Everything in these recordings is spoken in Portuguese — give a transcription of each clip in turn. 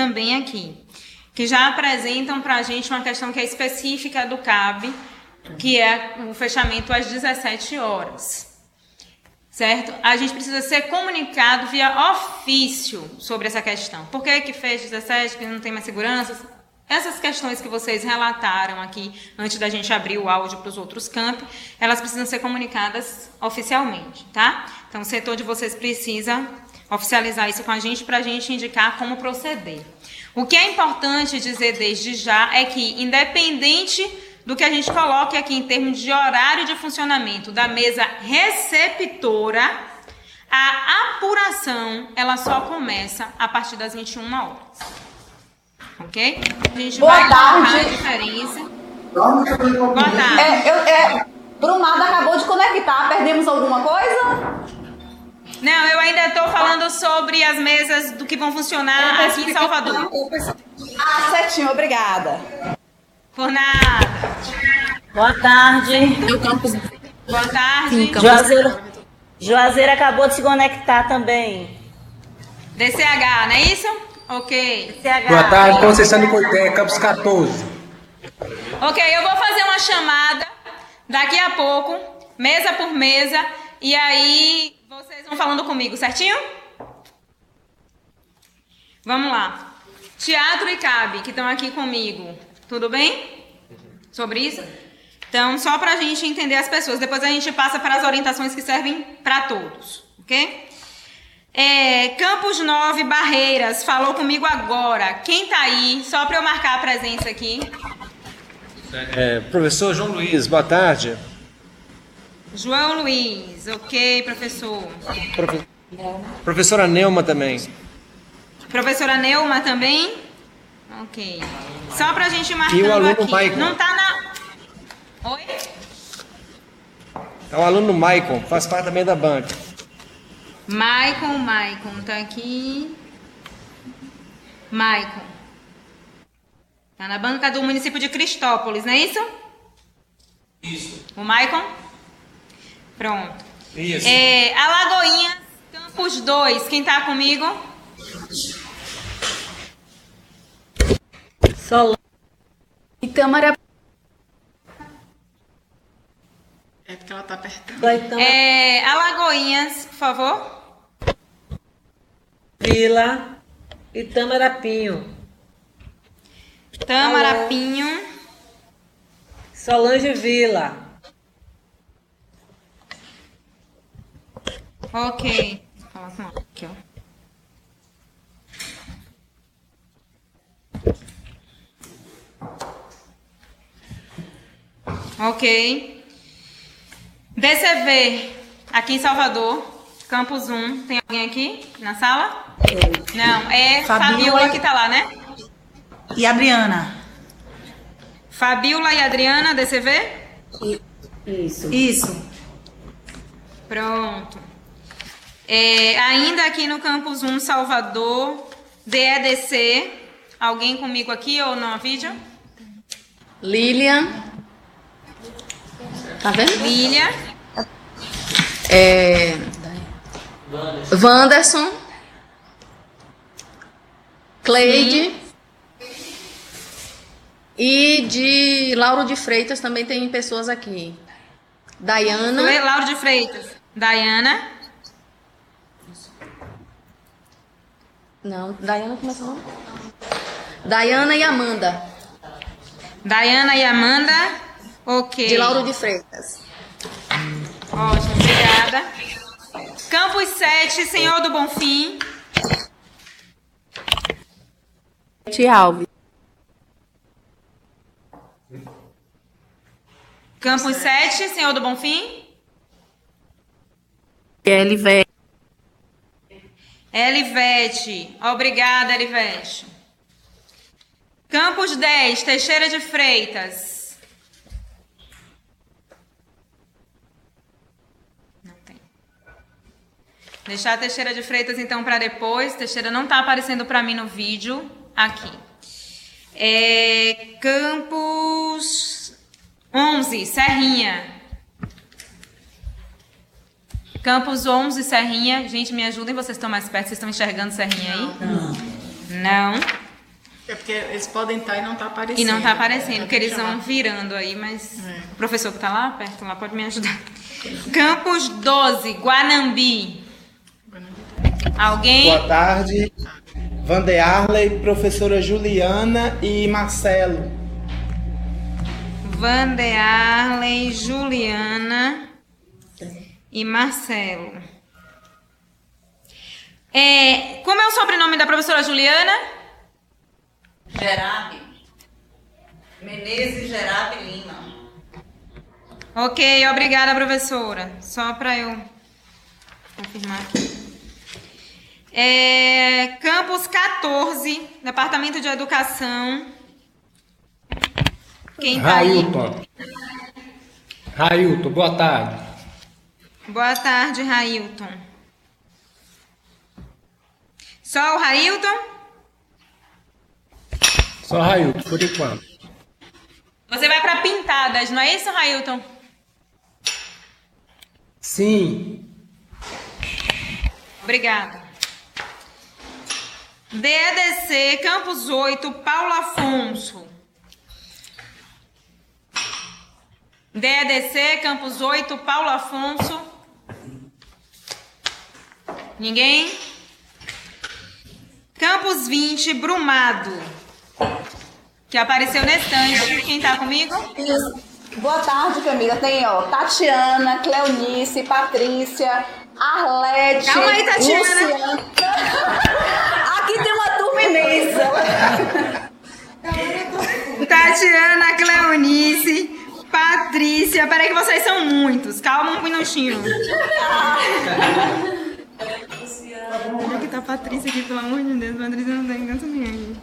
também aqui, que já apresentam para a gente uma questão que é específica do CAB, que é o fechamento às 17 horas. Certo? A gente precisa ser comunicado via ofício sobre essa questão. Por que fez 17, que não tem mais segurança? Essas questões que vocês relataram aqui, antes da gente abrir o áudio para os outros campi, elas precisam ser comunicadas oficialmente, tá? Então, o setor de vocês precisa oficializar isso com a gente para a gente indicar como proceder. O que é importante dizer desde já é que, independente do que a gente coloque aqui em termos de horário de funcionamento da mesa receptora, a apuração ela só começa a partir das 21 horas. Ok? A gente vai colocar a diferença. Boa tarde. Brumada acabou de conectar. Perdemos alguma coisa? Não, eu ainda estou falando sobre as mesas do que vão funcionar aqui em Salvador. Ah, certinho, obrigada. Por nada. Boa tarde. Boa tarde. Juazeiro acabou de se conectar também. DCH, não é isso? Ok. DCH. Boa tarde, Conceição de Coité, Campos 14. Ok, eu vou fazer uma chamada daqui a pouco, mesa por mesa, e aí vocês vão falando comigo, certinho? Vamos lá. Teatro e CAB, que estão aqui comigo. Tudo bem? Sobre isso? Então, só para a gente entender as pessoas. Depois a gente passa para as orientações que servem para todos. Ok? Campos 9, Barreiras, falou comigo agora. Quem tá aí? Só para eu marcar a presença aqui. Professor João Luiz, boa tarde. João Luiz, ok, professor. Professora Neuma também. Professora Neuma também? Ok. Só pra gente marcando e o aluno aqui. Maicon. Não tá na... Oi? É o aluno Maicon, faz parte também da banca. Maicon, tá aqui. Maicon. Tá na banca do município de Cristópolis, não é isso? Isso. O Maicon? Pronto. Isso. Alagoinhas, Campos 2, quem tá comigo? Solange. E Câmara. É porque ela tá apertando. Alagoinhas, por favor. Vila e Tamarapinho. Tamarapinho. Solange Vila. Ok. Aqui, ó. Ok. DCV, aqui em Salvador, Campus 1. Tem alguém aqui na sala? Não, é Fabiola que tá lá, né? E a Adriana. Fabiola e Adriana, DCV? Isso. Pronto. Ainda aqui no Campus 1, Salvador, DEDC. Alguém comigo aqui ou no vídeo? Lilian. Tá vendo? Lilian. Wanderson. Cleide. Sim. E de Lauro de Freitas também tem pessoas aqui. Dayana. Lauro de Freitas. Dayana. Não, Dayana começou não? Dayana e Amanda. Dayana e Amanda. Ok. De Lauro de Freitas. Ótimo, obrigada. Campus 7, Senhor do Bonfim. Alves. Campus 7, Senhor do Bonfim. Elivete. Elivete. Obrigada, Elivete. Campus 10, Teixeira de Freitas. Não tem. Deixar a Teixeira de Freitas, então, para depois. Teixeira não está aparecendo para mim no vídeo. Aqui. Campus 11, Serrinha. Campus 11, Serrinha. Gente, me ajudem, vocês estão mais perto, vocês estão enxergando Serrinha aí? Não. É porque eles podem estar e não tá aparecendo. E não tá aparecendo, porque eles vão virando aí, mas o professor que tá lá perto, lá pode me ajudar. Campus 12, Guanambi. Alguém? Boa tarde. Vanderlei, professora Juliana e Marcelo. Vanderlei, Juliana e Marcelo. Como é o sobrenome da professora Juliana? Gerabe. Menezes Gerabe Lima. Ok, obrigada, professora. Só para eu confirmar aqui. Campus 14, Departamento de Educação. Quem tá aí? Railton, boa tarde. Boa tarde, Railton. Só o Railton? Só Railton, por enquanto. Você vai para Pintadas, não é isso, Railton? Sim. Obrigada. DEDC, Campus 8, Paulo Afonso. DEDC, Campus 8, Paulo Afonso. Ninguém? Campus 20, Brumado. Que apareceu nesse instante. Quem tá comigo? Boa tarde, Camila. Tem, Tatiana, Cleonice, Patrícia, Arlete. Calma aí, Tatiana. Luciana. Aqui tem uma turma imensa. Tatiana, Cleonice, Patrícia. Peraí que vocês são muitos. Calma um minutinho. Onde é que tá a Patrícia aqui, pelo amor de Deus? Patrícia não tem canto nenhum aqui.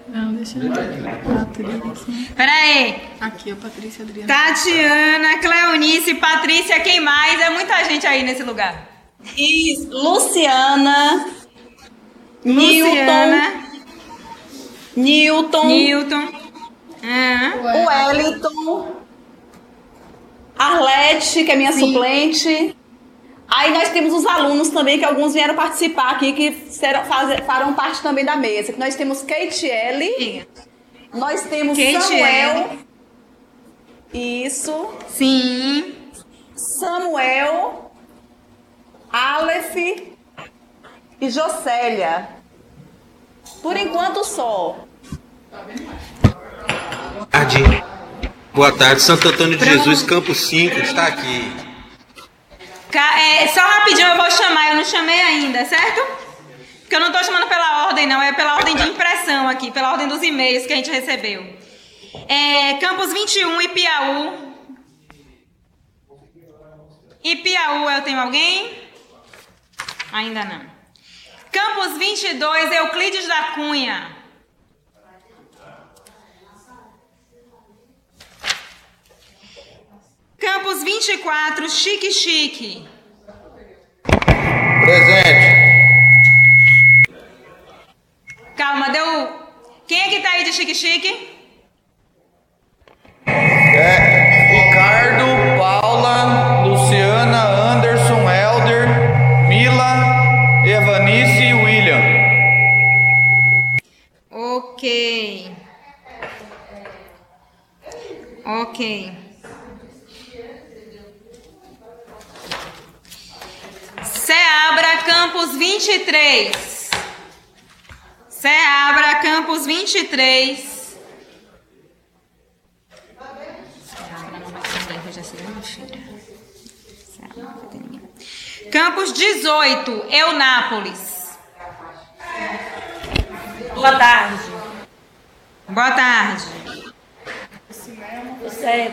Não, deixa eu ver. Patrícia. Peraí. Aqui, a Patrícia Adriana. Tatiana, Cleonice, Patrícia, quem mais? É muita gente aí nesse lugar. Isso. Luciana. Luciana. Newton. Ah. Wellington. Arlete, que é minha suplente. Aí nós temos os alunos também, que alguns vieram participar aqui, que farão parte também da mesa. Que nós temos Keitiele, nós temos Samuel. Isso. Sim. Samuel, Aleph e Jocélia. Por enquanto só. Boa tarde, Santo Antônio de Jesus, Campo 5, está aqui. Só rapidinho eu vou chamar, eu não chamei ainda, certo? Porque eu não estou chamando pela ordem, não, é pela ordem de impressão aqui, pela ordem dos e-mails que a gente recebeu. Campus 21, Ipiaú. Ipiaú, eu tenho alguém? Ainda não. Campus 22, Euclides da Cunha. Campus 24, Chique Chique. Presente. Calma, deu... Quem é que tá aí de Chique Chique? Ricardo, Paula, Luciana, Anderson, Helder, Mila, Evanice e William. Ok. Seabra, Campus 23. Seabra, Campus 23. Campus 18, Eunápolis. Boa tarde. Boa tarde.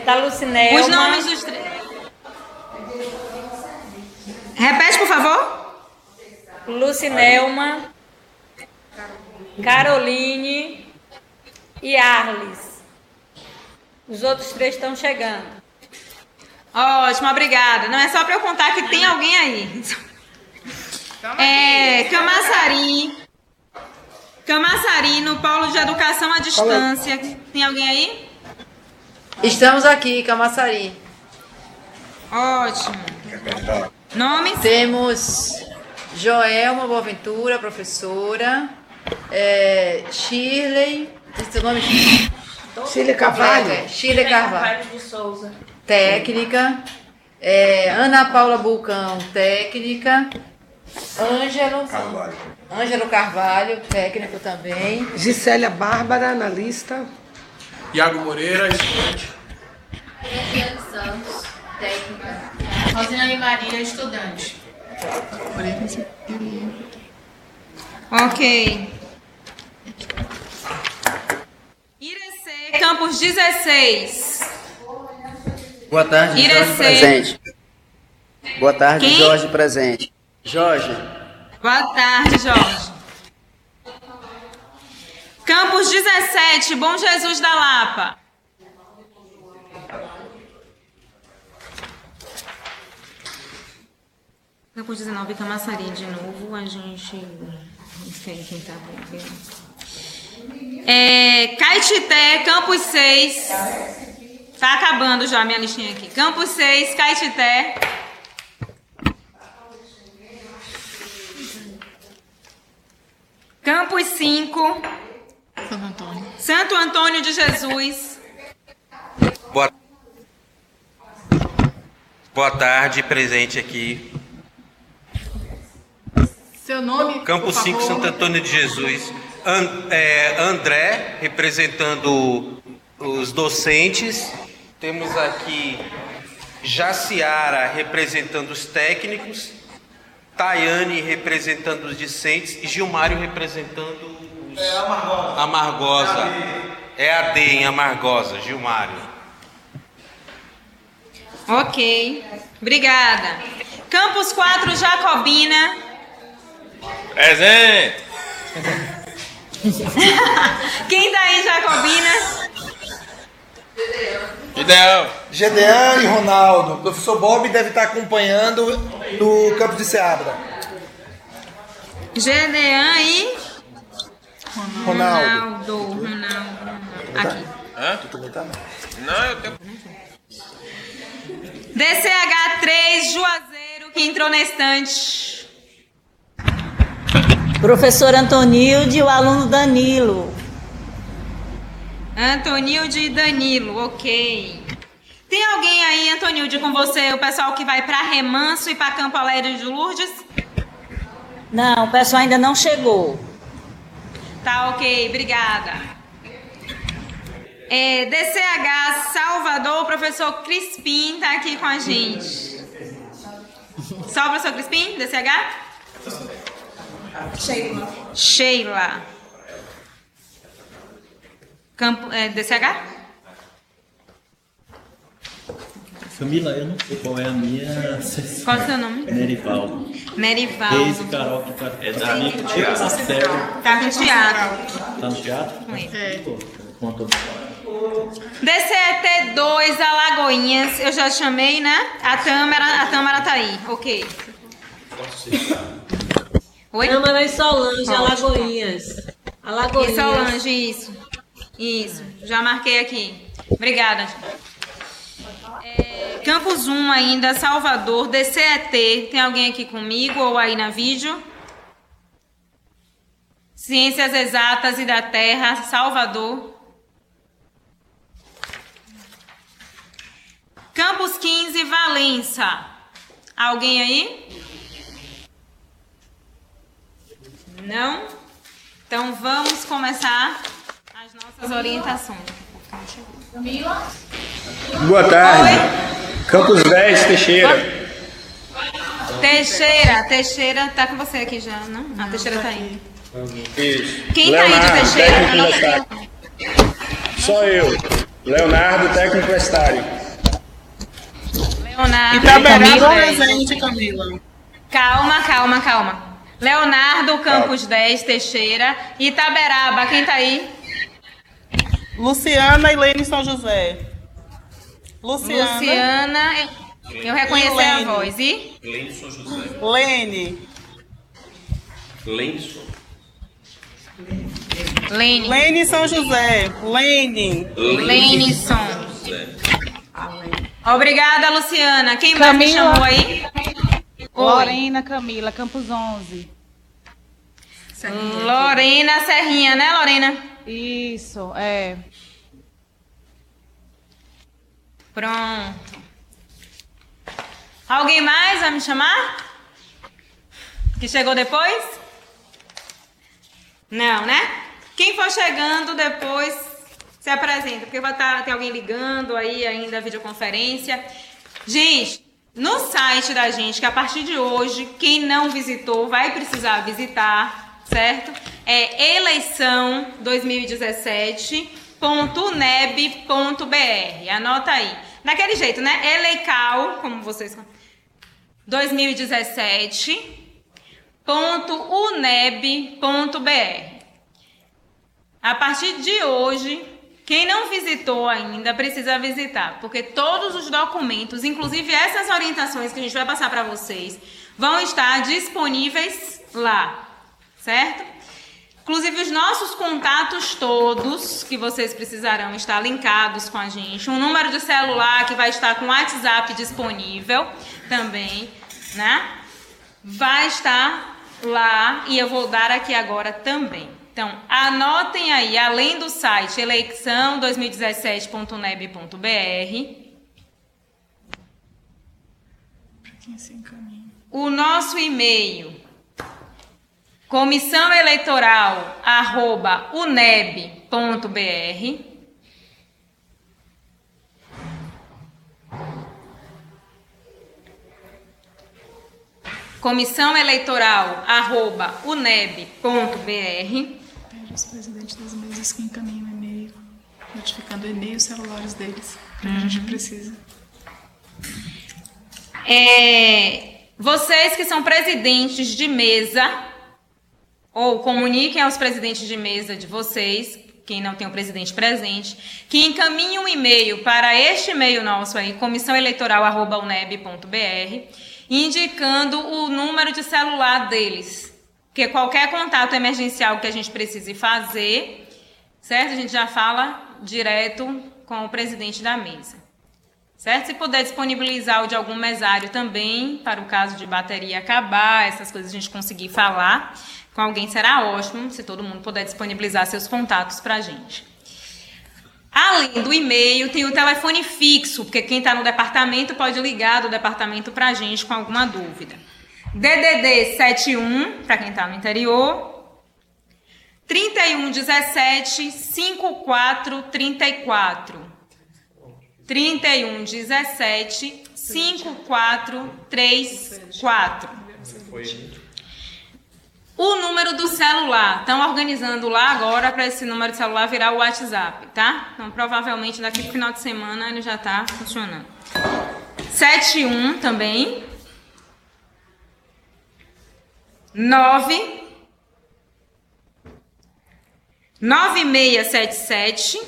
Tá Lucinelma. Os nomes dos três. Repete, por favor. Lucinelma, Caroline e Arles. Os outros três estão chegando. Ótimo, obrigada. Não é só para eu contar que tem alguém aí. Camaçari, no Polo de Educação à Distância. Tem alguém aí? Estamos aqui, Camaçari. Ótimo. Nomes? Temos Joelma Boaventura, professora. Shirley. Esse é o nome? Shirley Carvalho. Shirley Carvalho de Souza. Técnica. Ana Paula Bulcão, técnica. Ângelo Carvalho, técnico também. Gisélia Bárbara, analista. Iago Moreira, estudante. Regiane Santos, técnica. Rosinane Maria, estudante. Ok. Irecê, campus 16. Boa tarde, Irecê. Jorge presente. Boa tarde, Quem? Jorge presente. Jorge. Boa tarde, Jorge. Campus 17, Bom Jesus da Lapa. Campus 19, Camaçari de novo. A gente... Não sei quem tá vendo. Caetité, Campus 6. Tá acabando já a minha listinha aqui. Campus 6, Caetité. Campus 5. Santo Antônio. Santo Antônio de Jesus. Boa tarde, presente aqui. Seu nome? Campus 5, Santo Antônio de Jesus. André, representando os docentes. Temos aqui Jaciara, representando os técnicos. Tayane, representando os discentes. E Gilmário, representando os... Amargosa. EAD em Amargosa, Gilmário. Ok. Obrigada. Campus 4, Jacobina. Presente. Quem tá aí, Jacobina? Gedeão e Ronaldo. O professor Bob deve estar acompanhando do campus de Seabra. Gedeão e... Ronaldo. Aqui. Hã? Não, eu tenho... DCH3, Juazeiro, que entrou na estante. Professor Antonilde e o aluno Danilo. Antonilde e Danilo, ok. Tem alguém aí, Antonilde, com você, o pessoal que vai para Remanso e para Campo Alegre de Lourdes? Não, o pessoal ainda não chegou. Tá, ok, obrigada. DCH Salvador, o professor Crispim tá aqui com a gente. Só o professor Crispim, DCH? Sheila. DCH? Camila, eu não sei qual é a minha sessão. Qual é o seu nome? Merivaldo. Merivaldo. Reis e Carol, é da minha teatro. Tá no teatro. Tá no teatro? Conta. DCET2, Alagoinhas. Eu já chamei, né? A Tâmara tá aí. Ok. Oi? Tâmara e Solange, Alagoinhas. E Solange, isso. Já marquei aqui. Obrigada. Campus 1 ainda, Salvador, DCET. Tem alguém aqui comigo ou aí na vídeo? Ciências Exatas e da Terra, Salvador. Campus 15, Valença. Alguém aí? Não? Então vamos começar as nossas orientações. Camila? Boa tarde. Oi? Campus 10, Teixeira. Teixeira, tá com você aqui já, não? A Teixeira tá aí. Isso. Quem Leonardo, tá aí de Teixeira? técnico universitário. Só eu. Leonardo, técnico universitário. Leonardo. Itaberaba presente, Camila. Calma. Leonardo, Campus 10, Teixeira. Itaberaba, quem tá aí? Luciana e Lene São José. Luciana, eu reconheci a voz. E? Lene São José. Lene. Lene São José. Lene São. Obrigada, Luciana. Quem mais me chamou aí? Lorena Camila, Campos 11. Lorena Serrinha, né, Lorena? Isso, é. Pronto. Alguém mais vai me chamar? Que chegou depois? Não, né? Quem for chegando depois se apresenta, porque vai ter alguém ligando aí ainda a videoconferência. Gente, no site da gente, que a partir de hoje, quem não visitou vai precisar visitar, certo? É eleição 2017.uneb.br. Anota aí. Daquele jeito, né? Eleical, como vocês... 2017.uneb.br. A partir de hoje, quem não visitou ainda precisa visitar, porque todos os documentos, inclusive essas orientações que a gente vai passar para vocês, vão estar disponíveis lá, certo? Inclusive os nossos contatos todos, que vocês precisarão estar linkados com a gente, um número de celular que vai estar com o WhatsApp disponível também, né? Vai estar lá e eu vou dar aqui agora também. Então, anotem aí, além do site eleição 2017.uneb.br, o nosso e-mail comissãoeleitoral@uneb.br, comissãoeleitoral@uneb.br. Pede aos presidentes das mesas que encaminhem um e-mail, notificando o e-mail e os celulares deles, que a gente precisa. Vocês que são presidentes de mesa, ou comuniquem aos presidentes de mesa de vocês, quem não tem o presidente presente, que encaminhem um e-mail para este e-mail nosso aí, comissãoeleitoral@uneb.br, indicando o número de celular deles. Porque qualquer contato emergencial que a gente precise fazer, certo? A gente já fala direto com o presidente da mesa. Certo? Se puder disponibilizar o de algum mesário também, para o caso de bateria acabar, essas coisas a gente conseguir falar com alguém, será ótimo, se todo mundo puder disponibilizar seus contatos para a gente. Além do e-mail, tem o telefone fixo, porque quem está no departamento pode ligar do departamento para a gente com alguma dúvida. DDD 71, para quem está no interior, 3117 5434. 3117 5434. O número do celular, estão organizando lá agora para esse número de celular virar o WhatsApp, tá? Então, provavelmente daqui pro final de semana ele já está funcionando. 71 também. 9677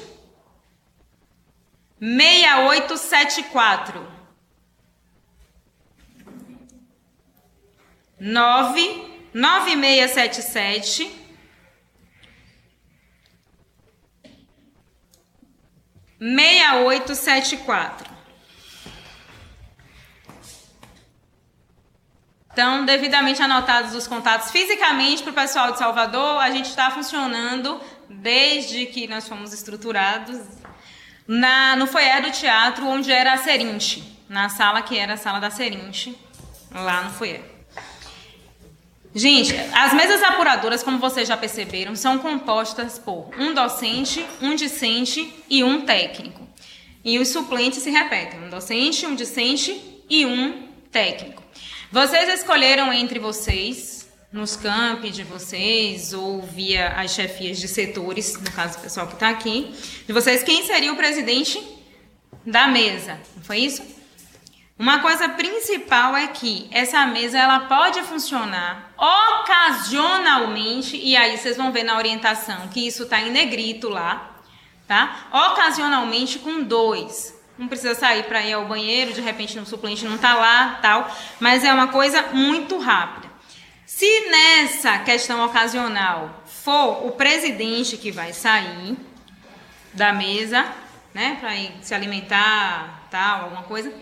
6874. 9677 6874. Então, devidamente anotados os contatos fisicamente para o pessoal de Salvador, a gente está funcionando desde que nós fomos estruturados no foyer do teatro, onde era a Serinche, na sala que era a sala da Serinche, lá no foyer. Gente, as mesas apuradoras, como vocês já perceberam, são compostas por um docente, um discente e um técnico. E os suplentes se repetem, um docente, um discente e um técnico. Vocês escolheram entre vocês, nos campi de vocês, ou via as chefias de setores, no caso do pessoal que está aqui, de vocês, quem seria o presidente da mesa, não foi isso? Uma coisa principal é que essa mesa ela pode funcionar ocasionalmente, e aí vocês vão ver na orientação que isso está em negrito lá, tá? Ocasionalmente com 2. Não precisa sair para ir ao banheiro, de repente o suplente não está lá, tal, mas é uma coisa muito rápida. Se nessa questão ocasional for o presidente que vai sair da mesa, né, para ir se alimentar, tal, alguma coisa,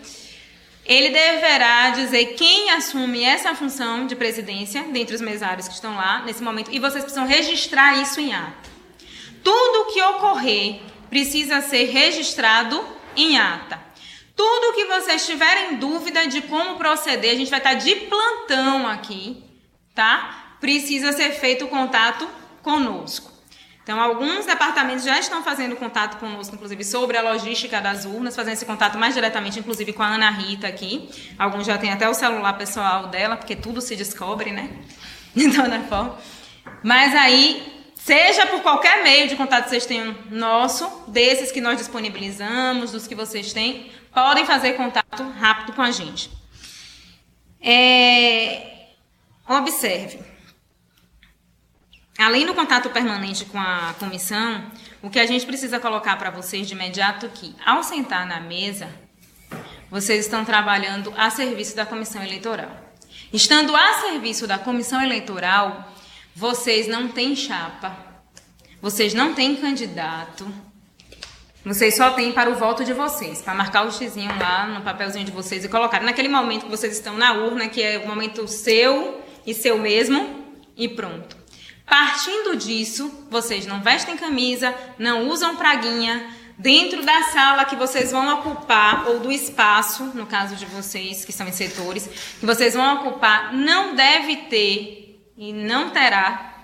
ele deverá dizer quem assume essa função de presidência dentre os mesários que estão lá nesse momento, e vocês precisam registrar isso em ata. Tudo que ocorrer precisa ser registrado em ata. Tudo que vocês tiverem dúvida de como proceder, a gente vai estar de plantão aqui, tá? Precisa ser feito o contato conosco. Então, alguns departamentos já estão fazendo contato conosco, inclusive, sobre a logística das urnas, fazendo esse contato mais diretamente, inclusive, com a Ana Rita aqui. Alguns já têm até o celular pessoal dela, porque tudo se descobre, né? De toda forma. Mas aí, seja por qualquer meio de contato que vocês tenham nosso, desses que nós disponibilizamos, dos que vocês têm, podem fazer contato rápido com a gente. Observe. Além do contato permanente com a comissão, o que a gente precisa colocar para vocês de imediato é que, ao sentar na mesa, vocês estão trabalhando a serviço da comissão eleitoral. Estando a serviço da comissão eleitoral, vocês não têm chapa, vocês não têm candidato, vocês só têm para o voto de vocês, para marcar o xizinho lá no papelzinho de vocês e colocar. Naquele momento que vocês estão na urna, que é o momento seu e seu mesmo, e pronto. Partindo disso, vocês não vestem camisa, não usam praguinha. Dentro da sala que vocês vão ocupar, ou do espaço, no caso de vocês, que são em setores, que vocês vão ocupar, não deve ter e não terá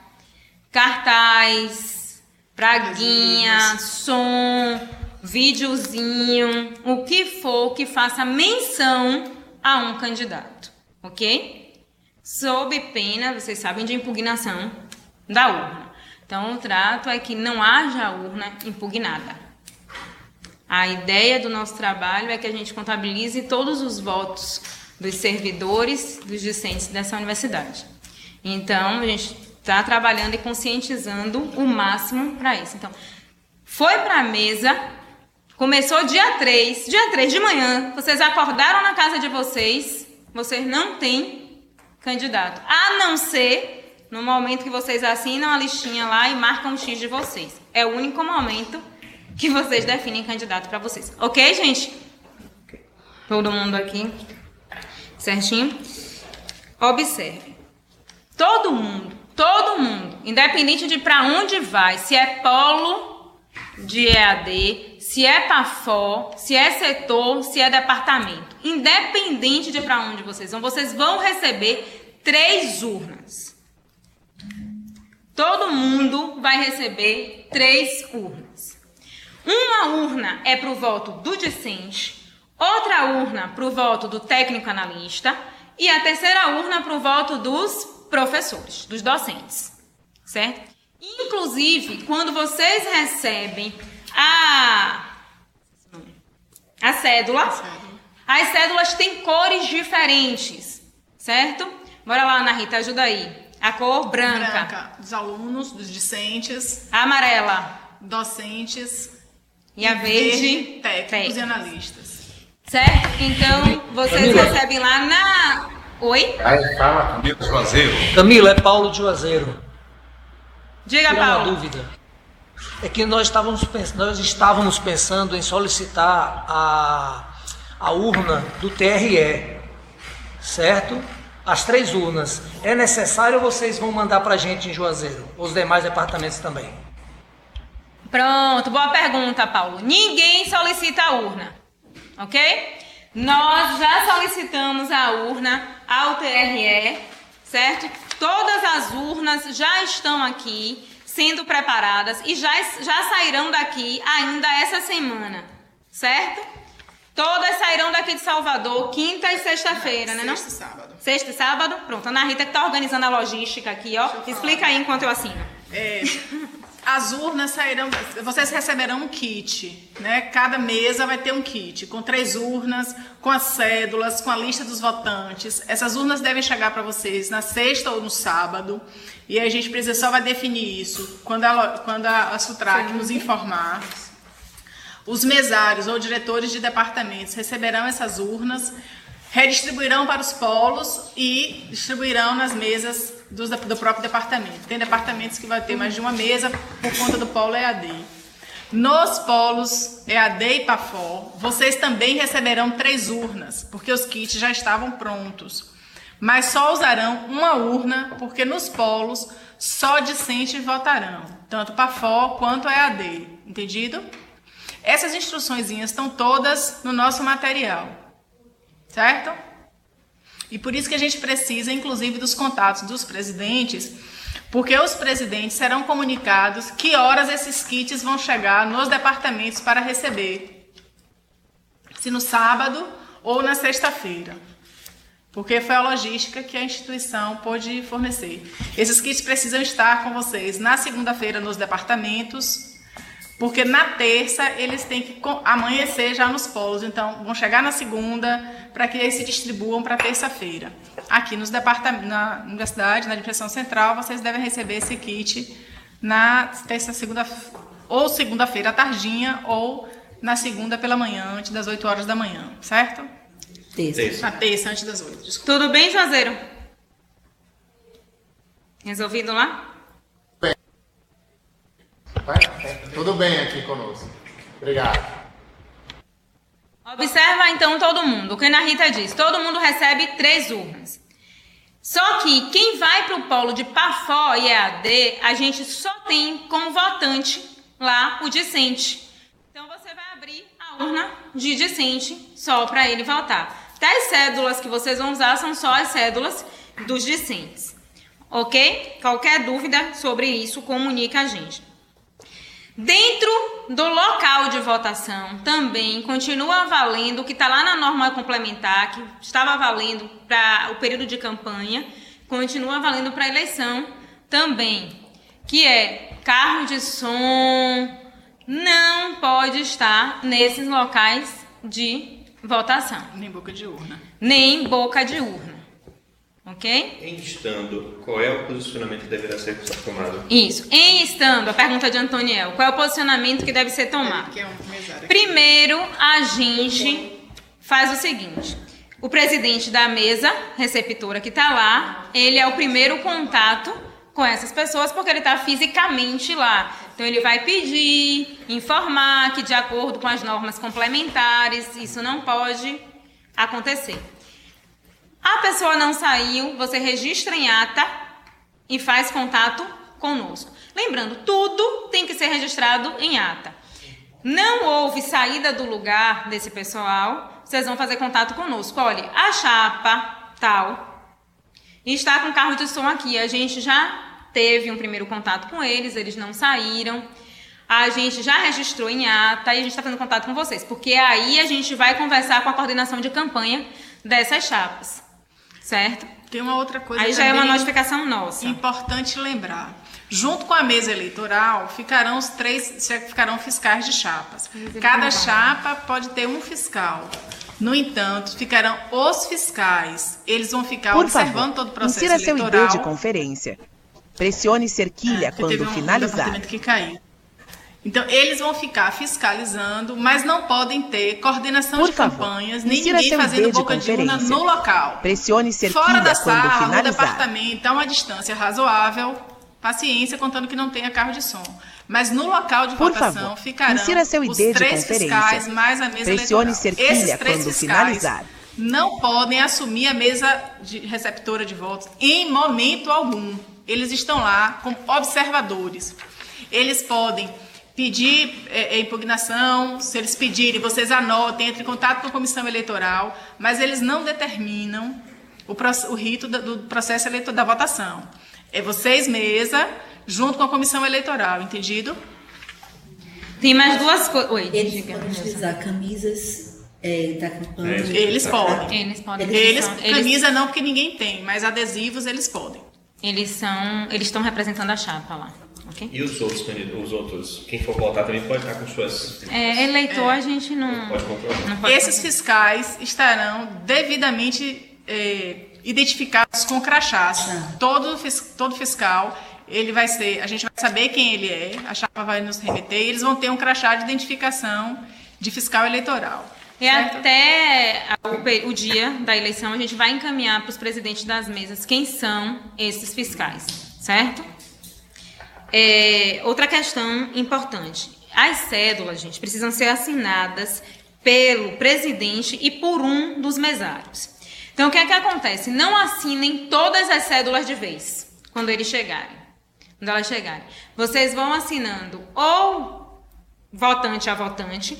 cartaz, praguinha, som, videozinho, o que for que faça menção a um candidato, ok? Sob pena, vocês sabem, de impugnação da urna. Então, o trato é que não haja urna impugnada. A ideia do nosso trabalho é que a gente contabilize todos os votos dos servidores, dos discentes dessa universidade. Então, a gente está trabalhando e conscientizando o máximo para isso. Então, foi para a mesa, começou dia 3 de manhã, vocês acordaram na casa de vocês não têm candidato, a não ser no momento que vocês assinam a listinha lá e marcam o X de vocês. É o único momento que vocês definem candidato para vocês. Ok, gente? Todo mundo aqui? Certinho? Observe. Todo mundo, independente de para onde vai, se é polo de EAD, se é PAFO, se é setor, se é departamento, independente de para onde vocês vão receber 3 urnas. Todo mundo vai receber 3 urnas. Uma urna é para o voto do discente, outra urna para o voto do técnico analista e a terceira urna para o voto dos professores, dos docentes, certo? Inclusive, quando vocês recebem a cédula, as cédulas têm cores diferentes, certo? Bora lá, Ana Rita, ajuda aí. A cor branca. Dos alunos, dos discentes. A amarela. Docentes. E a verde, técnicos e analistas. Certo? Então, vocês recebem lá na... Oi? Aí fala, Camila Juazeiro. Camila, é Paulo de Juazeiro. Diga, Paulo. Uma dúvida. É que nós estávamos pensando em solicitar a urna do TRE, certo? As 3 urnas. É necessário ou vocês vão mandar para a gente em Juazeiro? Os demais departamentos também? Pronto, boa pergunta, Paulo. Ninguém solicita a urna, ok? Nós já solicitamos a urna ao TRE, certo? Todas as urnas já estão aqui sendo preparadas e já sairão daqui ainda essa semana, certo? Todas sairão daqui de Salvador, quinta e sexta-feira, né? Sexta e sábado. Sexta e sábado? Pronto, a Ana Rita que está organizando a logística aqui, ó. Explica aí enquanto eu assino. As urnas sairão, vocês receberão um kit, né? Cada mesa vai ter um kit com 3 urnas, com as cédulas, com a lista dos votantes. Essas urnas devem chegar para vocês na sexta ou no sábado. E a gente só vai definir isso quando a Sutrac nos informar. Os mesários ou diretores de departamentos receberão essas urnas, redistribuirão para os polos e distribuirão nas mesas do próprio departamento. Tem departamentos que vai ter mais de uma mesa por conta do polo EAD. Nos polos EAD e PAFOR, vocês também receberão 3 urnas, porque os kits já estavam prontos. Mas só usarão uma urna, porque nos polos só discentes votarão, tanto PAFOR quanto EAD. Entendido? Essas instruçõezinhas estão todas no nosso material, certo? E por isso que a gente precisa, inclusive, dos contatos dos presidentes, porque os presidentes serão comunicados que horas esses kits vão chegar nos departamentos para receber. Se no sábado ou na sexta-feira. Porque foi a logística que a instituição pôde fornecer. Esses kits precisam estar com vocês na segunda-feira nos departamentos, porque na terça eles têm que amanhecer já nos polos. Então, vão chegar na segunda para que eles se distribuam para terça-feira. Aqui nos departamentos, na universidade, na direção central, vocês devem receber esse kit na terça, segunda-feira à tardinha ou na segunda pela manhã, antes das 8 horas da manhã, certo? Terça. Na terça, antes das 8. Desculpa. Tudo bem, Juazeiro? Resolvido lá? Tudo bem aqui conosco. Obrigado. Observa então todo mundo. O que a Rita diz, todo mundo recebe 3 urnas. Só que quem vai para o polo de PAFOR e EAD, a gente só tem como votante lá o discente. Então você vai abrir a urna de discente só para ele votar. As cédulas que vocês vão usar são só as cédulas dos discentes. Ok? Qualquer dúvida sobre isso, comunica a gente. Dentro do local de votação também continua valendo o que está lá na norma complementar, que estava valendo para o período de campanha, continua valendo para a eleição também, que é carro de som, não pode estar nesses locais de votação. Nem boca de urna. Nem boca de urna. Ok? Em estando, qual é o posicionamento que deverá ser tomado? Isso. Em estando, a pergunta de Antoniel, qual é o posicionamento que deve ser tomado? Primeiro, a gente faz o seguinte. O presidente da mesa receptora que está lá, ele é o primeiro contato com essas pessoas, porque ele está fisicamente lá. Então, ele vai pedir, informar que, de acordo com as normas complementares, isso não pode acontecer. A pessoa não saiu, você registra em ata e faz contato conosco. Lembrando, tudo tem que ser registrado em ata. Não houve saída do lugar desse pessoal, vocês vão fazer contato conosco. Olha, a chapa tal está com carro de som aqui. A gente já teve um primeiro contato com eles não saíram. A gente já registrou em ata e a gente está fazendo contato com vocês, porque aí a gente vai conversar com a coordenação de campanha dessas chapas. Certo? Tem uma outra coisa aí já é uma notificação nossa. Importante lembrar. Junto com a mesa eleitoral, ficarão fiscais de chapas. Cada chapa pode ter um fiscal. No entanto, ficarão os fiscais. Eles vão ficar observando todo o processo eleitoral. Insira seu ID de conferência. Pressione cerquilha quando finalizar. Que caiu. Então, eles vão ficar fiscalizando, mas não podem ter coordenação de campanhas, nem ninguém fazendo boca de urna no local. Pressione cerquilha fora da quando sala, finalizar. no departamento, a uma distância razoável, paciência, contando que não tenha carro de som. Mas no local de votação ficarão os 3 fiscais mais a mesa Pressione eleitoral. cerquilha Esses 3 quando fiscais finalizar. não podem assumir a mesa receptora de votos em momento algum. Eles estão lá como observadores. Eles podem pedir impugnação, se eles pedirem, vocês anotem, entrem em contato com a comissão eleitoral, mas eles não determinam o rito do processo eleitoral da votação. É vocês, mesa, junto com a comissão eleitoral, entendido? Tem mais 2 coisas. Oi, eles podem utilizar camisas da campanha? Eles podem. Eles podem. Camisa não, porque ninguém tem, mas adesivos eles podem. Eles estão representando a chapa lá. Okay? E os outros, quem for votar também pode estar com suas... Eleitor a gente não pode controlar. Esses fiscais estarão devidamente identificados com crachás. Todo fiscal, a gente vai saber quem ele é, a chapa vai nos remeter, e eles vão ter um crachá de identificação de fiscal eleitoral. E certo? Até o dia da eleição a gente vai encaminhar para os presidentes das mesas quem são esses fiscais, certo? Outra questão importante. As cédulas, gente, precisam ser assinadas pelo presidente e por um dos mesários. Então, o que é que acontece? Não assinem todas as cédulas de vez, quando eles chegarem. Quando elas chegarem. Vocês vão assinando ou votante a votante,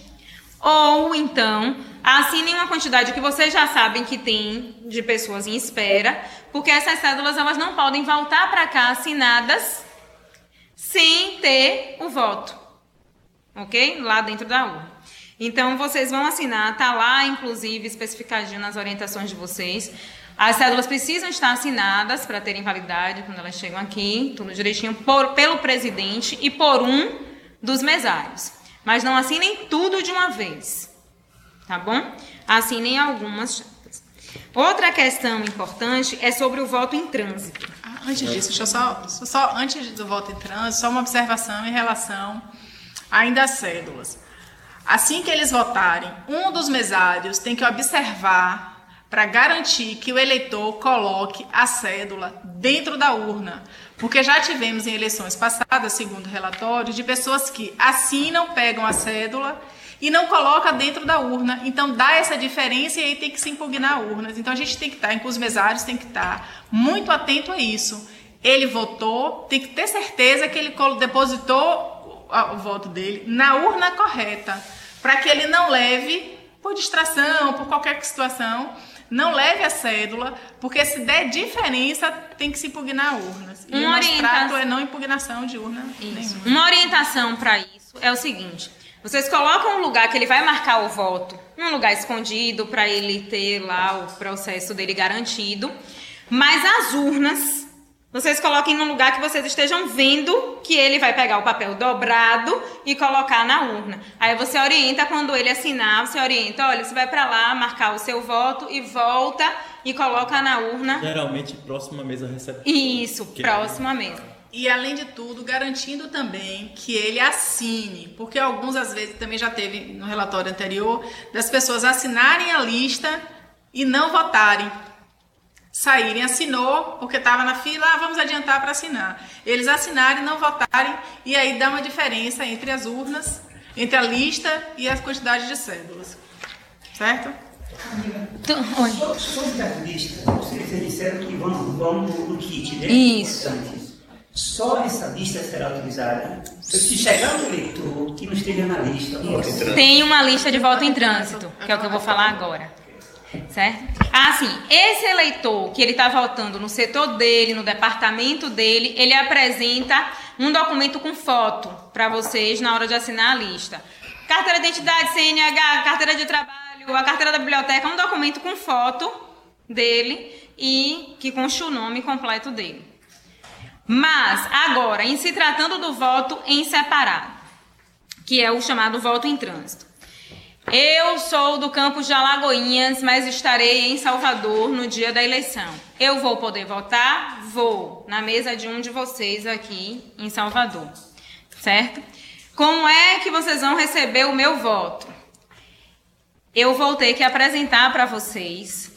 ou então assinem uma quantidade que vocês já sabem que tem de pessoas em espera, porque essas cédulas elas não podem voltar para cá assinadas sem ter o voto, ok? Lá dentro da urna. Então, vocês vão assinar, tá lá, inclusive, especificadinho nas orientações de vocês. As cédulas precisam estar assinadas para terem validade quando elas chegam aqui, tudo direitinho, pelo presidente e por um dos mesários. Mas não assinem tudo de uma vez, tá bom? Assinem algumas. Outra questão importante é sobre o voto em trânsito. Antes disso, deixa eu só antes do voto em trânsito, só uma observação em relação ainda às cédulas. Assim que eles votarem, um dos mesários tem que observar para garantir que o eleitor coloque a cédula dentro da urna. Porque já tivemos em eleições passadas, segundo relatórios, de pessoas que assinam, pegam a cédula e não colocam dentro da urna. Então dá essa diferença e aí tem que se impugnar urnas. Então a gente tem que estar, inclusive os mesários tem que estar muito atento a isso. Ele votou, tem que ter certeza que ele depositou o voto dele na urna correta, para que ele não leve, por distração, por qualquer situação, não leve a cédula, porque se der diferença, tem que se impugnar urnas. E o nosso trato é não impugnação de urna nenhuma. Uma orientação para isso é o seguinte: vocês colocam um lugar que ele vai marcar o voto, um lugar escondido, para ele ter lá o processo dele garantido, mas as urnas vocês coloquem num lugar que vocês estejam vendo que ele vai pegar o papel dobrado e colocar na urna. Aí você orienta, quando ele assinar, você orienta, olha, você vai para lá marcar o seu voto e volta e coloca na urna. Geralmente próxima mesa receptora. Isso, próxima mesa. E além de tudo, garantindo também que ele assine, porque alguns às vezes também já teve no relatório anterior das pessoas assinarem a lista e não votarem. Saírem, assinou, porque estava na fila, vamos adiantar para assinar. Eles assinarem, não votarem, e aí dá uma diferença entre as urnas, entre a lista e a quantidade de cédulas. Certo? Sobre a lista, vocês disseram que vão no kit, né? Isso. Só essa lista será utilizada se chegar um eleitor que não esteja na lista. Tem uma lista de voto em trânsito, que é o que eu vou falar agora. Certo? Assim, esse eleitor que ele está votando no setor dele, no departamento dele, ele apresenta um documento com foto para vocês na hora de assinar a lista. Carteira de identidade, CNH, carteira de trabalho, a carteira da biblioteca, um documento com foto dele e que conste o nome completo dele. Mas, agora, em se tratando do voto em separado, que é o chamado voto em trânsito. Eu sou do campus de Alagoinhas, mas estarei em Salvador no dia da eleição. Eu vou poder votar? Vou, na mesa de um de vocês aqui em Salvador, certo? Como é que vocês vão receber o meu voto? Eu vou ter que apresentar para vocês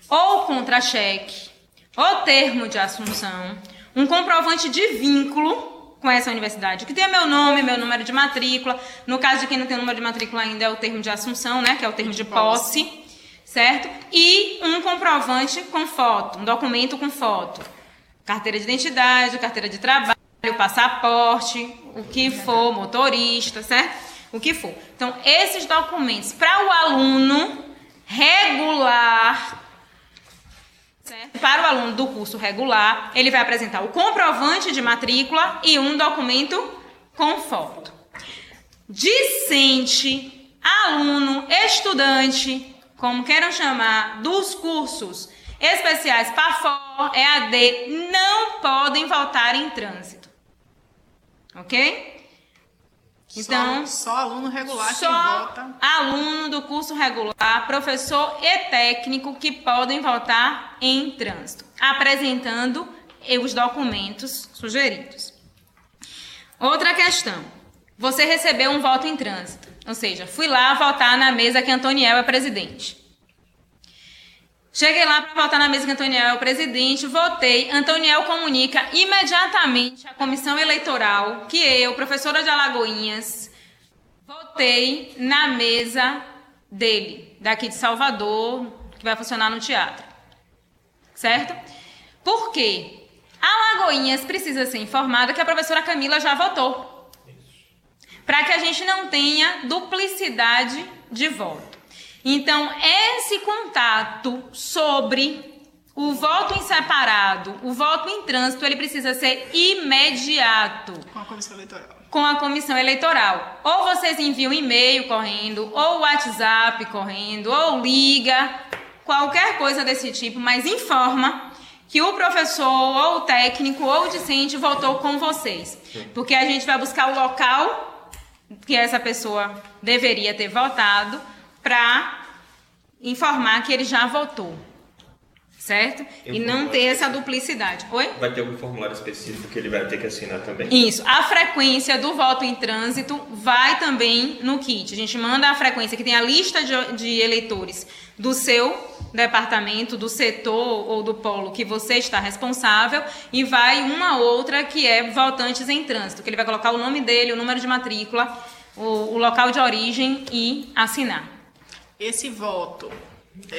ou contra-cheque, ou termo de assunção, um comprovante de vínculo com essa universidade, que tem meu nome, meu número de matrícula. No caso de quem não tem número de matrícula ainda, é o termo de assunção, né, que é o termo de posse, certo? E um comprovante com foto, um documento com foto. Carteira de identidade, carteira de trabalho, passaporte, o que for, motorista, certo? O que for. Então, esses documentos para o aluno regular, certo? Para o aluno do curso regular, ele vai apresentar o comprovante de matrícula e um documento com foto. Discente, aluno, estudante, como queiram chamar, dos cursos especiais PAFOR, EAD, não podem votar em trânsito. Ok? Então, só aluno regular só que vota. Aluno do curso regular, professor e técnico que podem votar em trânsito, apresentando os documentos sugeridos. Outra questão: você recebeu um voto em trânsito, ou seja, fui lá votar na mesa que Antoniel é presidente. Cheguei lá para votar na mesa que Antoniel é o presidente, votei. Antoniel comunica imediatamente à comissão eleitoral que eu, professora de Alagoinhas, votei na mesa dele, daqui de Salvador, que vai funcionar no teatro. Certo? Por quê? A Lagoinhas precisa ser informada que a professora Camila já votou. Para que a gente não tenha duplicidade de voto. Então, esse contato sobre o voto em separado, o voto em trânsito, ele precisa ser imediato. Com a comissão eleitoral. Com a comissão eleitoral. Ou vocês enviam e-mail correndo, ou WhatsApp correndo, ou liga, qualquer coisa desse tipo, mas informa que o professor, ou o técnico, ou o discente votou com vocês. Porque a gente vai buscar o local que essa pessoa deveria ter votado para informar que ele já votou. Certo? E não ter essa duplicidade. Oi? Vai ter algum formulário específico que ele vai ter que assinar também? Isso. A frequência do voto em trânsito vai também no kit. A gente manda a frequência que tem a lista de eleitores do seu departamento, do setor ou do polo que você está responsável, e vai uma outra que é votantes em trânsito, que ele vai colocar o nome dele, o número de matrícula, o local de origem e assinar. Esse voto,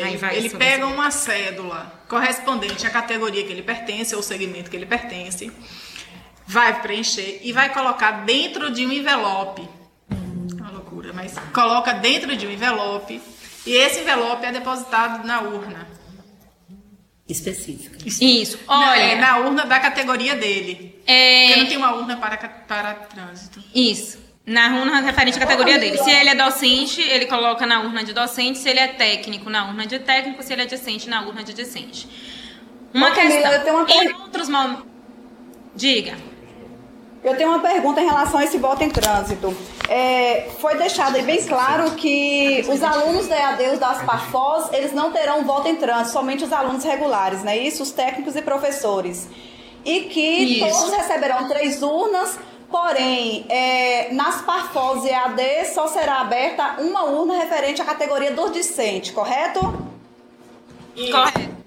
Aí vai ele isso, pega você. uma cédula correspondente à categoria que ele pertence, ou segmento que ele pertence, vai preencher e vai colocar dentro de um envelope. Uma loucura, mas coloca dentro de um envelope, e esse envelope é depositado na urna. Específica. Isso. Olha, na urna da categoria dele. Porque não tem uma urna para trânsito. Isso. Na urna referente à categoria dele. Se ele é docente, ele coloca na urna de docente. Se ele é técnico, na urna de técnico. Se ele é discente, na urna de discente. Uma questão. Camila, eu tenho uma em outros momentos... Diga. Eu tenho uma pergunta em relação a esse voto em trânsito. Foi deixado aí bem claro que os alunos da EAD, os das PAFOS, eles não terão voto em trânsito, somente os alunos regulares, não é isso? Os técnicos e professores. E que todos receberão 3 urnas, porém, nas PAFOS e EAD só será aberta uma urna referente à categoria do discente, correto? Correto.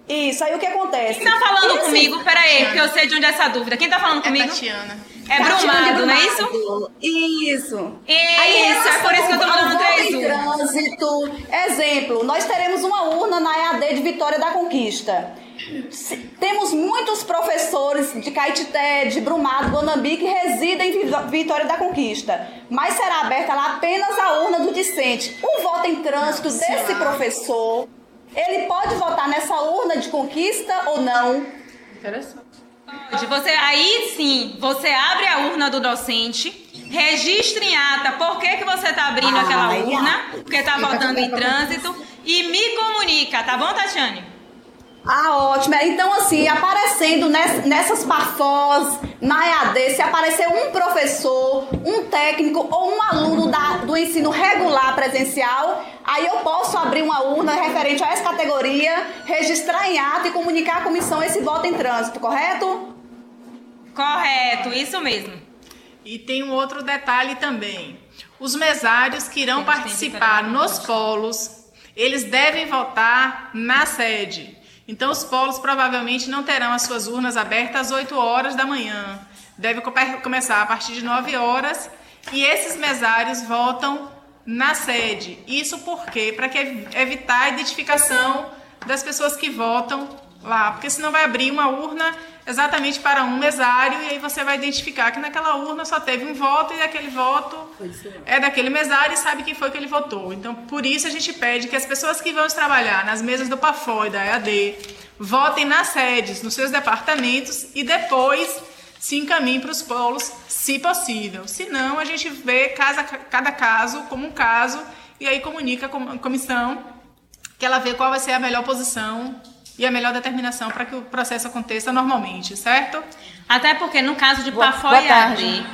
Isso, aí o que acontece? Quem tá falando comigo? Peraí, porque eu sei de onde é essa dúvida. Quem tá falando comigo? Tatiana. É Brumado, não é isso? Isso. Isso, é por isso que eu tô falando 3 urnas. Trânsito. Exemplo, nós teremos uma urna na EAD de Vitória da Conquista. Temos muitos professores de Caetité, de Brumado, Guanambi, que residem em Vitória da Conquista. Mas será aberta lá apenas a urna do discente. O voto em trânsito desse professor, ele pode votar nessa urna de Conquista ou não? Interessante. Aí sim, você abre a urna do docente, registra em ata por que você está abrindo aquela urna, porque está votando em trânsito, e me comunica, tá bom, Tatiane? Ótimo. Então, assim, aparecendo nessas PAFOS, na EAD, se aparecer um professor, um técnico ou um aluno do ensino regular presencial, aí eu posso abrir uma urna referente a essa categoria, registrar em ata e comunicar à comissão esse voto em trânsito, correto? Correto, isso mesmo. E tem um outro detalhe também. Os mesários que irão participar nos polos, eles devem votar na sede. Então, os polos provavelmente não terão as suas urnas abertas às 8 horas da manhã. Deve começar a partir de 9 horas. E esses mesários votam na sede. Isso por quê? Para evitar a identificação das pessoas que votam lá. Porque senão vai abrir uma urna exatamente para um mesário e aí você vai identificar que naquela urna só teve um voto e aquele voto é daquele mesário e sabe quem foi que ele votou. Então, por isso a gente pede que as pessoas que vão trabalhar nas mesas do PAFO e da EAD votem nas sedes, nos seus departamentos e depois se encaminhem para os polos, se possível. Se não, a gente vê cada caso como um caso e aí comunica a comissão que ela vê qual vai ser a melhor posição e a melhor determinação para que o processo aconteça normalmente, certo? Até porque no caso de PAFO e EAD...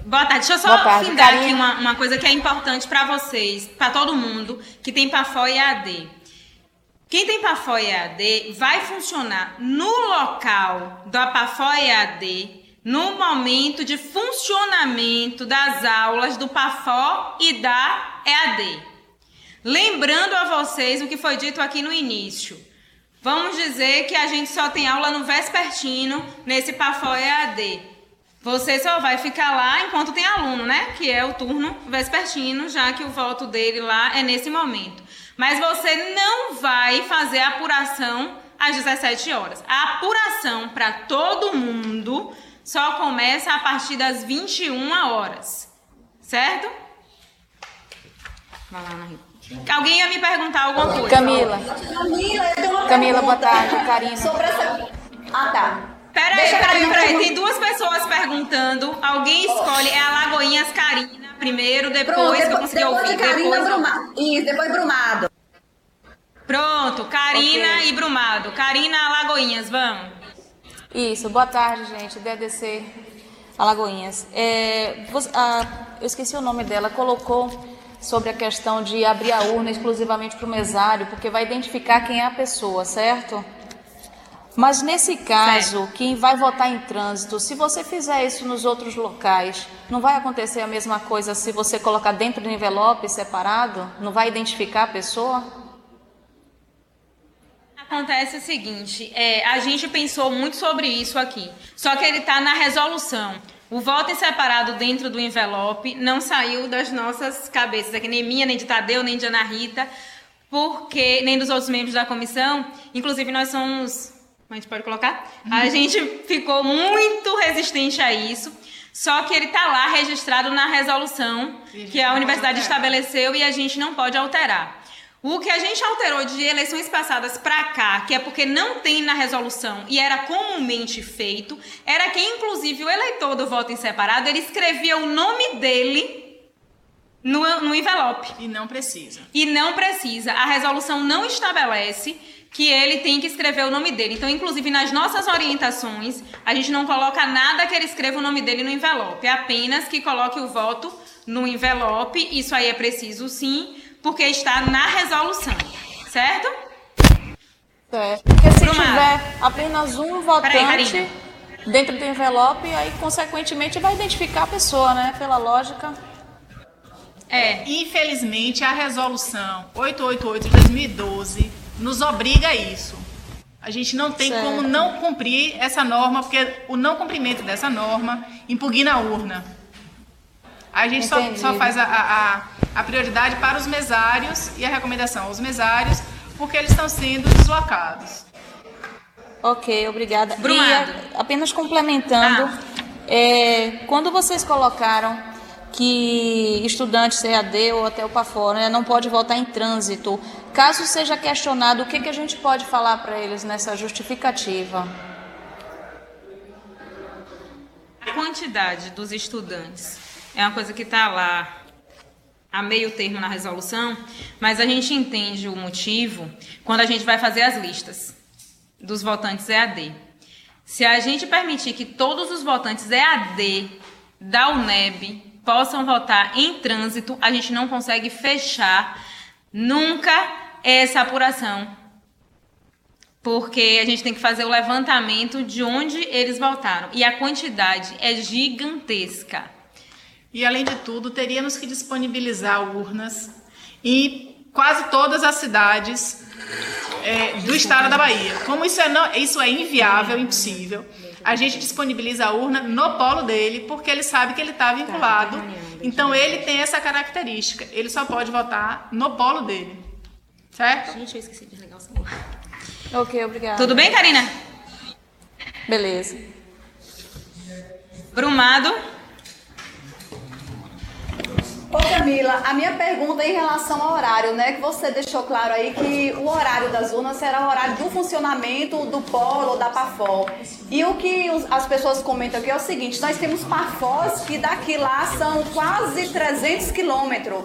Boa tarde. Deixa eu só findar aqui uma coisa que é importante para vocês, para todo mundo que tem PAFO e EAD. Quem tem PAFO e EAD vai funcionar no local da PAFO e EAD no momento de funcionamento das aulas do PAFO e da EAD. Lembrando a vocês o que foi dito aqui no início. Vamos dizer que a gente só tem aula no vespertino nesse PAFO EAD. Você só vai ficar lá enquanto tem aluno, né? Que é o turno vespertino, já que o voto dele lá é nesse momento. Mas você não vai fazer a apuração às 17 horas. A apuração para todo mundo só começa a partir das 21 horas. Certo? Vai lá, Ana Rita. Alguém ia me perguntar alguma coisa? Camila, eu tenho uma Camila, pergunta boa tarde. Karina. sobre essa... Ah, tá. Peraí. Tem duas pessoas perguntando. Alguém escolhe. É a Lagoinhas Karina primeiro, depois que eu consegui ouvir. Depois Brumado. Pronto, Karina e Brumado. Karina, Alagoinhas, vamos. Isso, boa tarde, gente. DDC Alagoinhas. Eu esqueci o nome dela, colocou sobre a questão de abrir a urna exclusivamente para o mesário, porque vai identificar quem é a pessoa, certo? Mas nesse caso, quem vai votar em trânsito, se você fizer isso nos outros locais, não vai acontecer a mesma coisa se você colocar dentro do envelope separado? Não vai identificar a pessoa? Acontece o seguinte, a gente pensou muito sobre isso aqui, só que ele está na resolução. O voto em separado dentro do envelope não saiu das nossas cabeças, aqui nem minha, nem de Tadeu, nem de Ana Rita, porque nem dos outros membros da comissão, inclusive nós somos, a gente pode colocar? A gente ficou muito resistente a isso, só que ele está lá registrado na resolução que a universidade estabeleceu e a gente não pode alterar. O que a gente alterou de eleições passadas para cá, que é porque não tem na resolução e era comumente feito, era que, inclusive, o eleitor do voto em separado, ele escrevia o nome dele no envelope. E não precisa. A resolução não estabelece que ele tem que escrever o nome dele. Então, inclusive, nas nossas orientações, a gente não coloca nada que ele escreva o nome dele no envelope, apenas que coloque o voto no envelope. Isso aí é preciso, sim, porque está na resolução, certo? Porque se tiver apenas um votante dentro do envelope, aí consequentemente vai identificar a pessoa, né? Pela lógica. Infelizmente a resolução 888 de 2012 nos obriga a isso. A gente não tem como não cumprir essa norma, porque o não cumprimento dessa norma impugna a urna. A gente só faz a prioridade para os mesários e a recomendação aos mesários, porque eles estão sendo deslocados. Ok, obrigada. Brumado. E apenas complementando, quando vocês colocaram que estudantes EAD ou até o PAFOR, né, não pode votar em trânsito, caso seja questionado, o que a gente pode falar para eles nessa justificativa? A quantidade dos estudantes é uma coisa que está lá a meio termo na resolução, mas a gente entende o motivo quando a gente vai fazer as listas dos votantes EAD. Se a gente permitir que todos os votantes EAD da UNEB possam votar em trânsito, a gente não consegue fechar nunca essa apuração, porque a gente tem que fazer o levantamento de onde eles votaram, e a quantidade é gigantesca. E, além de tudo, teríamos que disponibilizar urnas em quase todas as cidades do estado da Bahia. Como isso é inviável, impossível, a gente disponibiliza a urna no polo dele, porque ele sabe que ele está vinculado. Então, ele tem essa característica. Ele só pode votar no polo dele. Certo? Gente, eu esqueci de desligar o celular. Ok, obrigada. Tudo bem, Karina? Beleza. Brumado. Ô Camila, a minha pergunta é em relação ao horário, né? Que você deixou claro aí que o horário das urnas será o horário do funcionamento do polo ou da PAFOL. E o que as pessoas comentam aqui é o seguinte: nós temos PAFOs que daqui lá são quase 300 quilômetros.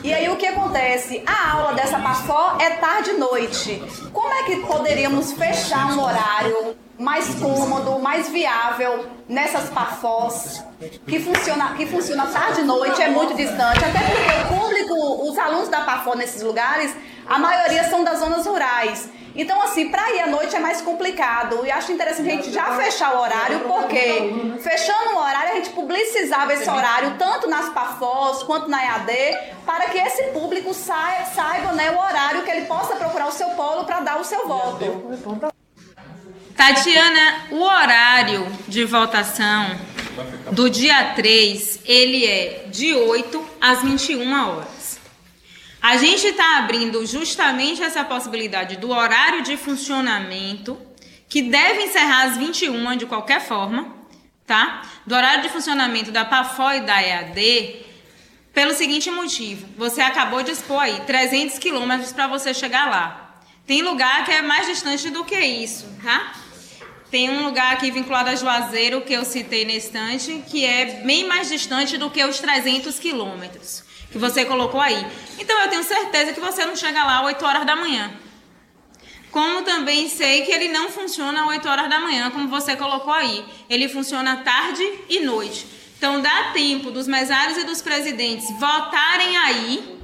E aí o que acontece? A aula dessa PAFOL é tarde e noite. Como é que poderíamos fechar um horário mais cômodo, mais viável nessas PAFOs que funciona tarde e noite, é muito distante, até porque o público, os alunos da PAFO nesses lugares, a maioria são das zonas rurais. Então, assim, para ir à noite é mais complicado. E acho interessante a gente já fechar o horário, porque fechando o horário, a gente publicizava esse horário tanto nas PAFOs quanto na EAD, para que esse público saiba, né, o horário que ele possa procurar o seu polo para dar o seu voto. Tatiana, o horário de votação do dia 3, ele é de 8 às 21 horas. A gente está abrindo justamente essa possibilidade do horário de funcionamento, que deve encerrar às 21 de qualquer forma, tá? Do horário de funcionamento da PAFO e da EAD, pelo seguinte motivo: você acabou de expor aí 300 quilômetros para você chegar lá. Tem lugar que é mais distante do que isso, tá? Tem um lugar aqui vinculado a Juazeiro, que eu citei na estante, que é bem mais distante do que os 300 quilômetros que você colocou aí. Então, eu tenho certeza que você não chega lá às 8 horas da manhã. Como também sei que ele não funciona às 8 horas da manhã, como você colocou aí. Ele funciona tarde e noite. Então, dá tempo dos mesários e dos presidentes votarem aí,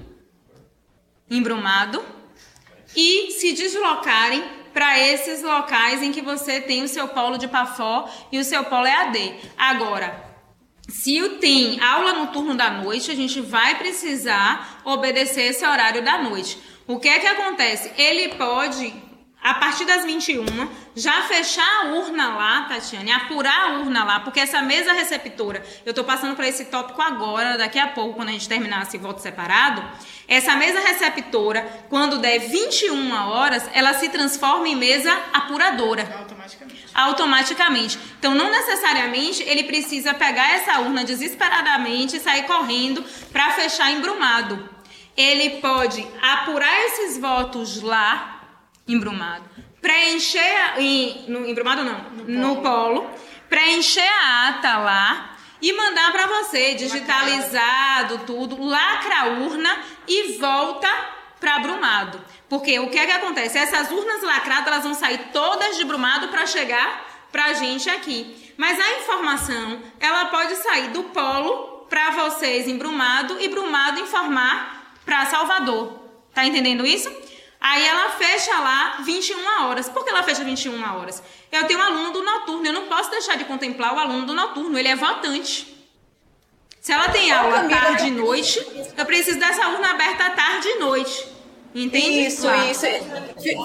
em Brumado, e se deslocarem para esses locais em que você tem o seu polo de PAFO e o seu polo EAD. Agora, se tem aula no turno da noite, a gente vai precisar obedecer esse horário da noite. O que é que acontece? Ele pode, a partir das 21, já fechar a urna lá, Tatiane, apurar a urna lá, porque essa mesa receptora, eu estou passando para esse tópico agora, daqui a pouco, quando a gente terminar esse voto separado, essa mesa receptora, quando der 21 horas, ela se transforma em mesa apuradora. Automaticamente. Então, não necessariamente ele precisa pegar essa urna desesperadamente e sair correndo para fechar em Brumado. Ele pode apurar esses votos lá em Brumado, preencher em Brumado não, no polo, preencher a ata lá e mandar para você, digitalizado tudo, lacra a urna e volta para Brumado. Porque o que é que acontece? Essas urnas lacradas, elas vão sair todas de Brumado para chegar para a gente aqui. Mas a informação, ela pode sair do polo para vocês em Brumado e Brumado informar para Salvador. Tá entendendo isso? Aí ela fecha lá 21 horas. Por que ela fecha 21 horas? Eu tenho um aluno do noturno, eu não posso deixar de contemplar o aluno do noturno, ele é votante. Se ela tem aula tarde e noite, eu preciso dessa urna aberta tarde e noite. Entende? Isso.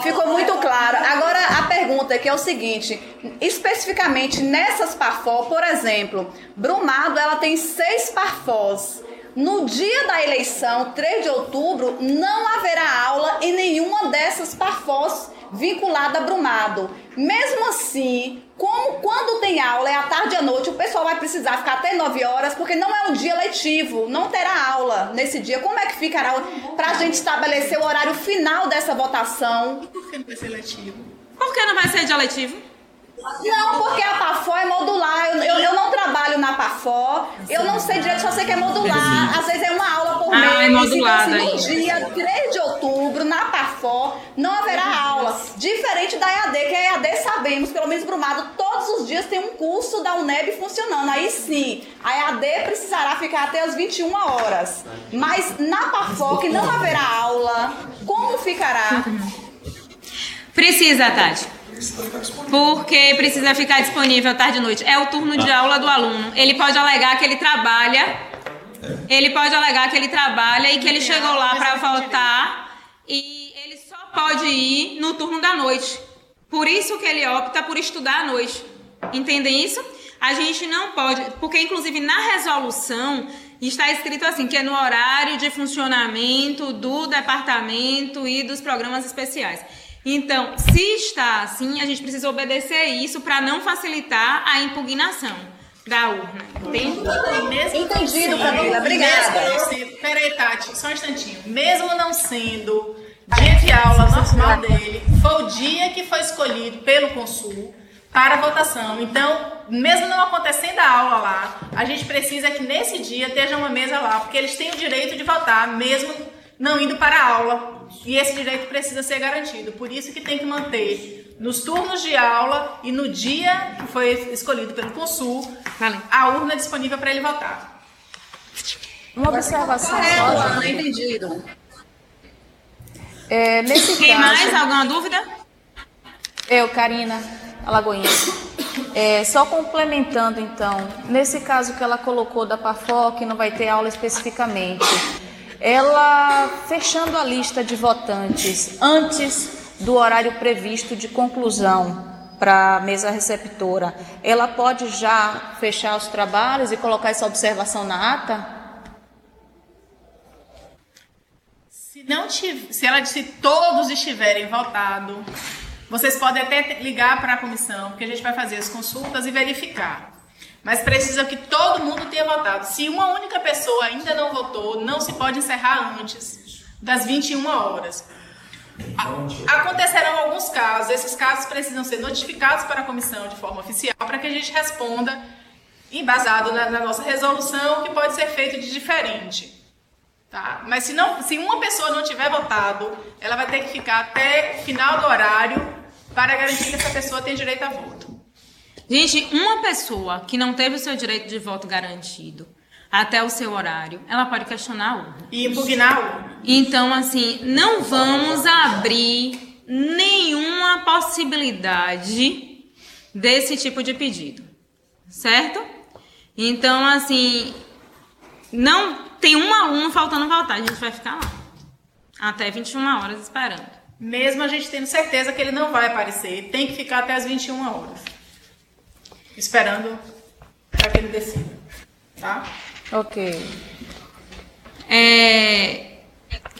Ficou muito claro. Agora a pergunta que é o seguinte, especificamente nessas PAFO, por exemplo, Brumado, ela tem 6 PAFOs. No dia da eleição, 3 de outubro, não haverá aula em nenhuma dessas PAFOs vinculada a Brumado. Mesmo assim, quando tem aula, é à tarde e à noite, o pessoal vai precisar ficar até 9 horas, porque não é um dia letivo, não terá aula nesse dia. Como é que ficará para a gente estabelecer o horário final dessa votação? E por que não vai ser letivo? Por que não vai ser dia letivo? Não, porque a PAFO é modular. Eu não trabalho na PAFO, eu não sei direito, só sei que é modular. Às vezes é uma aula por mês. É modulada. Então, assim, no dia 3 de outubro, na PAFO, não haverá aula. Diferente da EAD, que a EAD sabemos, pelo menos Brumado, todos os dias tem um curso da UNEB funcionando. Aí sim, a EAD precisará ficar até as 21 horas. Mas na PAFO, que não haverá aula, como ficará? Precisa, Tati. Porque precisa ficar disponível tarde e noite. É o turno de aula do aluno. Ele pode alegar que ele trabalha. E que ele chegou lá para votar e ele só pode ir no turno da noite. Por isso que ele opta por estudar à noite. Entendem isso? A gente não pode, porque inclusive na resolução está escrito assim, que é no horário de funcionamento do departamento e dos programas especiais. Então, se está assim, a gente precisa obedecer isso para não facilitar a impugnação da urna. Entendido, Camila. Obrigada. Peraí, Tati, só um instantinho. Mesmo não sendo dia de aula normal dele, foi o dia que foi escolhido pelo Consul para votação. Então, mesmo não acontecendo a aula lá, a gente precisa que nesse dia esteja uma mesa lá, porque eles têm o direito de votar, mesmo não indo para a aula. E esse direito precisa ser garantido. Por isso que tem que manter nos turnos de aula e no dia que foi escolhido pelo Consul, a urna disponível para ele votar. Uma observação só. Não entendido. Nesse Quem caso, mais? Alguma dúvida? Eu, Karina Alagoinhas. Só complementando, então, nesse caso que ela colocou da PAFO, que não vai ter aula especificamente, ela fechando a lista de votantes antes do horário previsto de conclusão para a mesa receptora, ela pode já fechar os trabalhos e colocar essa observação na ata? Se todos estiverem votados, vocês podem até ligar para a comissão, porque a gente vai fazer as consultas e verificar. Mas precisa que todo mundo tenha votado. Se uma única pessoa ainda não votou, não se pode encerrar antes das 21 horas. Acontecerão alguns casos, esses casos precisam ser notificados para a comissão de forma oficial para que a gente responda embasado na nossa resolução, que pode ser feito de diferente. Tá? Mas se uma pessoa não tiver votado, ela vai ter que ficar até o final do horário para garantir que essa pessoa tem direito a voto. Gente, uma pessoa que não teve o seu direito de voto garantido até o seu horário, ela pode questionar a urna. E impugnar a urna. Então, assim, não vamos abrir nenhuma possibilidade desse tipo de pedido. Certo? Então, assim, não tem um aluno faltando votar, a gente vai ficar lá até 21 horas esperando. Mesmo a gente tendo certeza que ele não vai aparecer, tem que ficar até as 21 horas. Esperando para que ele decida. Tá? Ok.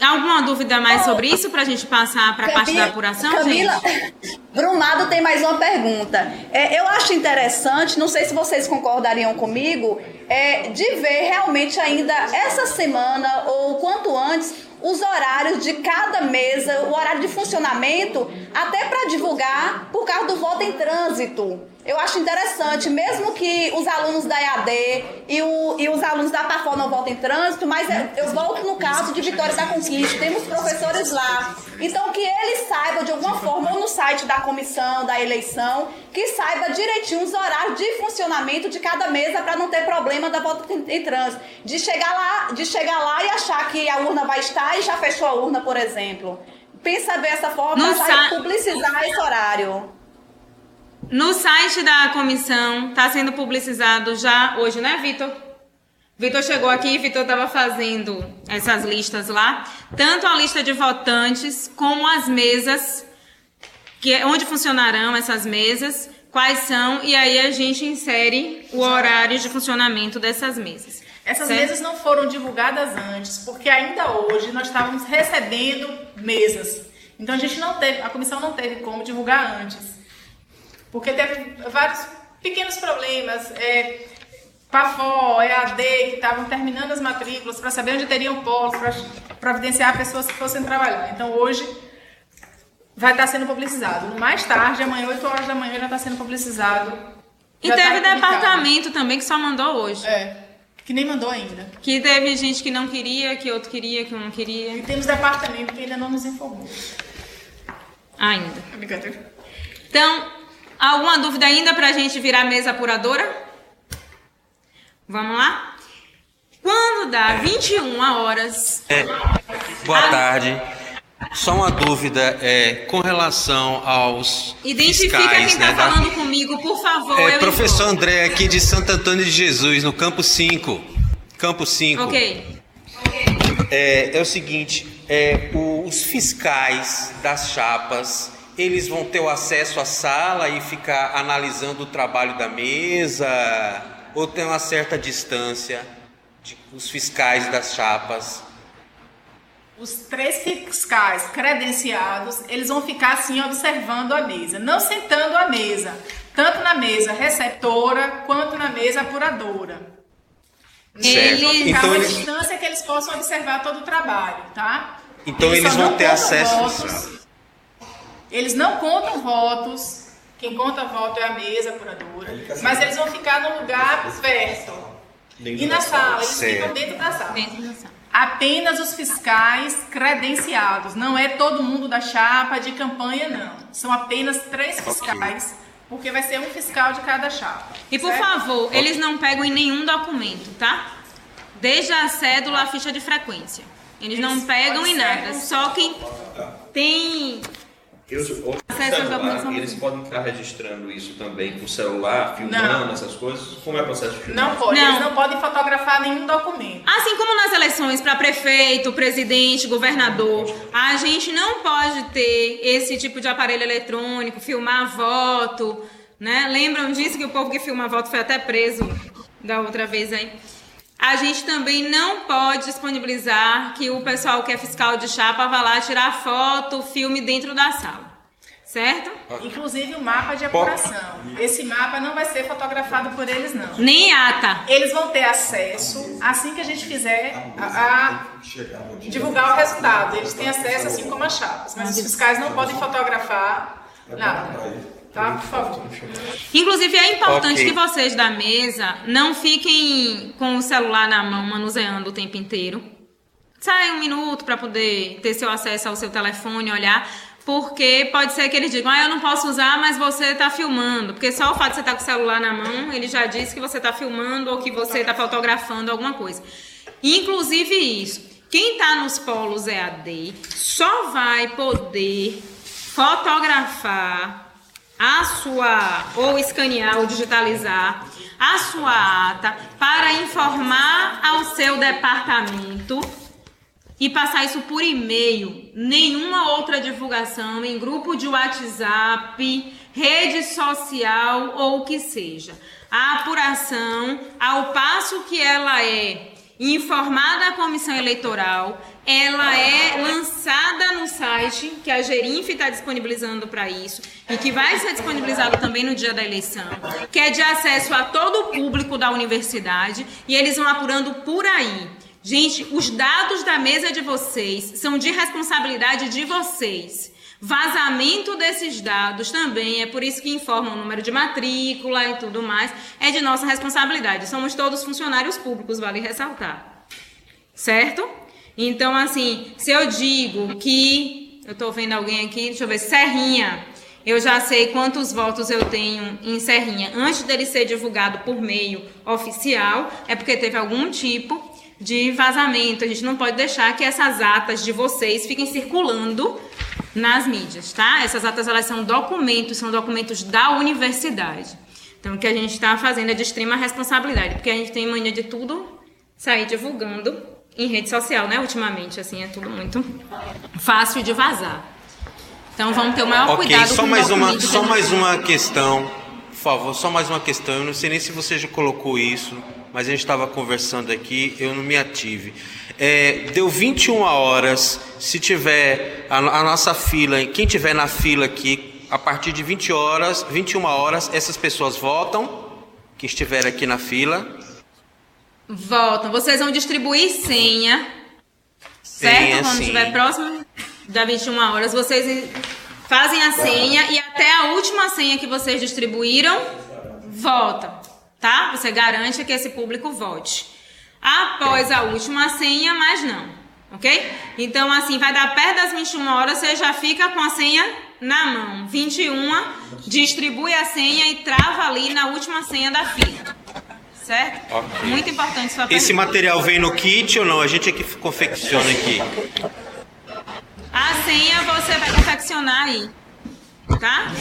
Alguma dúvida mais sobre isso para a gente passar para a parte da apuração, Camila, gente? Brumado tem mais uma pergunta. Eu acho interessante, não sei se vocês concordariam comigo, de ver realmente ainda essa semana ou quanto antes os horários de cada mesa, o horário de funcionamento, até para divulgar por causa do voto em trânsito. Eu acho interessante, mesmo que os alunos da EAD e os alunos da PAFOL não votem em trânsito, mas eu volto no caso de Vitória da Conquista, temos professores lá. Então, que eles saibam de alguma forma, ou no site da comissão, da eleição, que saiba direitinho os horários de funcionamento de cada mesa para não ter problema da volta em trânsito. De chegar lá e achar que a urna vai estar e já fechou a urna, por exemplo. Pensa dessa forma, vai publicizar esse horário. No site da comissão está sendo publicizado já hoje, né, Vitor? Vitor chegou aqui, Vitor estava fazendo essas listas lá, tanto a lista de votantes como as mesas, onde funcionarão essas mesas, quais são, e aí a gente insere o horário de funcionamento dessas mesas. Essas certo? Mesas não foram divulgadas antes, porque ainda hoje nós estávamos recebendo mesas. Então a comissão não teve como divulgar antes. Porque teve vários pequenos problemas, PAFOL, EAD, que estavam terminando as matrículas para saber onde teriam polos, para providenciar pessoas que fossem trabalhar. Então, hoje vai estar sendo publicizado. Mais tarde, amanhã, 8 horas da manhã, já está sendo publicizado. E teve departamento também que só mandou hoje. Que nem mandou ainda. Que teve gente que não queria, que outro queria, que um não queria. E temos departamento que ainda não nos informou. Ainda. Brincadeira. Então, alguma dúvida ainda para a gente virar mesa apuradora? Vamos lá? Quando dá 21 horas... Boa tarde. Só uma dúvida com relação aos Identifica fiscais, quem está falando comigo, por favor. Professor André, aqui de Santo Antônio de Jesus, no Campo 5. Campo 5. Ok. É o seguinte, os fiscais das chapas... Eles vão ter o acesso à sala e ficar analisando o trabalho da mesa? Ou tem uma certa distância os fiscais das chapas? Os 3 fiscais credenciados, eles vão ficar assim observando a mesa, não sentando à mesa, tanto na mesa receptora quanto na mesa apuradora. Eles vão ficar uma distância que eles possam observar todo o trabalho, tá? Então eles vão ter acesso... Eles não contam votos, quem conta voto é a mesa apuradora, mas eles vão ficar num lugar perto. E na sala, eles ficam dentro da sala. Apenas os fiscais credenciados, não é todo mundo da chapa de campanha, não. São apenas 3 fiscais, porque vai ser um fiscal de cada chapa. E por favor, eles não pegam em nenhum documento, tá? Desde a cédula à ficha de frequência. Eles não pegam em nada, só que tem... Eles podem estar registrando isso também com o celular, filmando essas coisas? Como é o processo de filmar? Não pode, eles não podem fotografar nenhum documento. Assim como nas eleições para prefeito, presidente, governador, a gente não pode ter esse tipo de aparelho eletrônico, filmar voto, né? Lembram disso que o povo que filma voto foi até preso da outra vez aí? A gente também não pode disponibilizar que o pessoal que é fiscal de chapa vá lá tirar foto, filme dentro da sala, certo? Inclusive o mapa de apuração. Esse mapa não vai ser fotografado por eles, não. Nem ata. Eles vão ter acesso assim que a gente fizer a divulgar o resultado. Eles têm acesso assim como as chapas, mas os fiscais não podem fotografar nada. Tá, por favor. Inclusive, é importante que vocês da mesa não fiquem com o celular na mão, manuseando o tempo inteiro. Sai um minuto para poder ter seu acesso ao seu telefone, olhar, porque pode ser que eles digam, eu não posso usar, mas você está filmando. Porque só o fato de você estar com o celular na mão, ele já diz que você está filmando ou que você está fotografando alguma coisa. Inclusive isso, quem está nos polos EAD só vai poder fotografar a sua, ou escanear ou digitalizar a sua ata para informar ao seu departamento e passar isso por e-mail. Nenhuma outra divulgação em grupo de WhatsApp, rede social ou o que seja. A apuração, ao passo que ela é informada à comissão eleitoral, ela é lançada no site que a Gerinf está disponibilizando para isso e que vai ser disponibilizado também no dia da eleição, que é de acesso a todo o público da universidade, e eles vão apurando por aí. Gente, os dados da mesa de vocês são de responsabilidade de vocês. Vazamento desses dados também, é por isso que informam o número de matrícula e tudo mais, é de nossa responsabilidade. Somos todos funcionários públicos, vale ressaltar. Certo? Então, assim, se eu digo que, eu estou vendo alguém aqui, deixa eu ver, Serrinha, eu já sei quantos votos eu tenho em Serrinha antes dele ser divulgado por meio oficial, é porque teve algum tipo de vazamento. A gente não pode deixar que essas atas de vocês fiquem circulando nas mídias, tá? Essas atas, elas são documentos da universidade. Então, o que a gente está fazendo é de extrema responsabilidade, porque a gente tem mania de tudo sair divulgando em rede social, né? Ultimamente, assim, é tudo muito fácil de vazar. Então, vamos ter o maior cuidado com só mais uma questão, por favor, só mais uma questão. Eu não sei nem se você já colocou isso, mas a gente estava conversando aqui, eu não me ative. Deu 21 horas, se tiver a nossa fila, quem tiver na fila aqui, a partir de 21 horas, essas pessoas votam, que estiver aqui na fila. Votam. Vocês vão distribuir senha, certo? Quando estiver próximo das 21 horas, vocês fazem a senha e até a última senha que vocês distribuíram, votam, tá? Você garante que esse público vote. Após a última senha, mas não, ok? Então, assim, vai dar perto das 21 horas, você já fica com a senha na mão. 21, distribui a senha e trava ali na última senha da fila. Certo? Okay. Muito importante sua pergunta. Esse material vem no kit ou não? A gente é que confecciona aqui. A senha você vai confeccionar aí. Tá?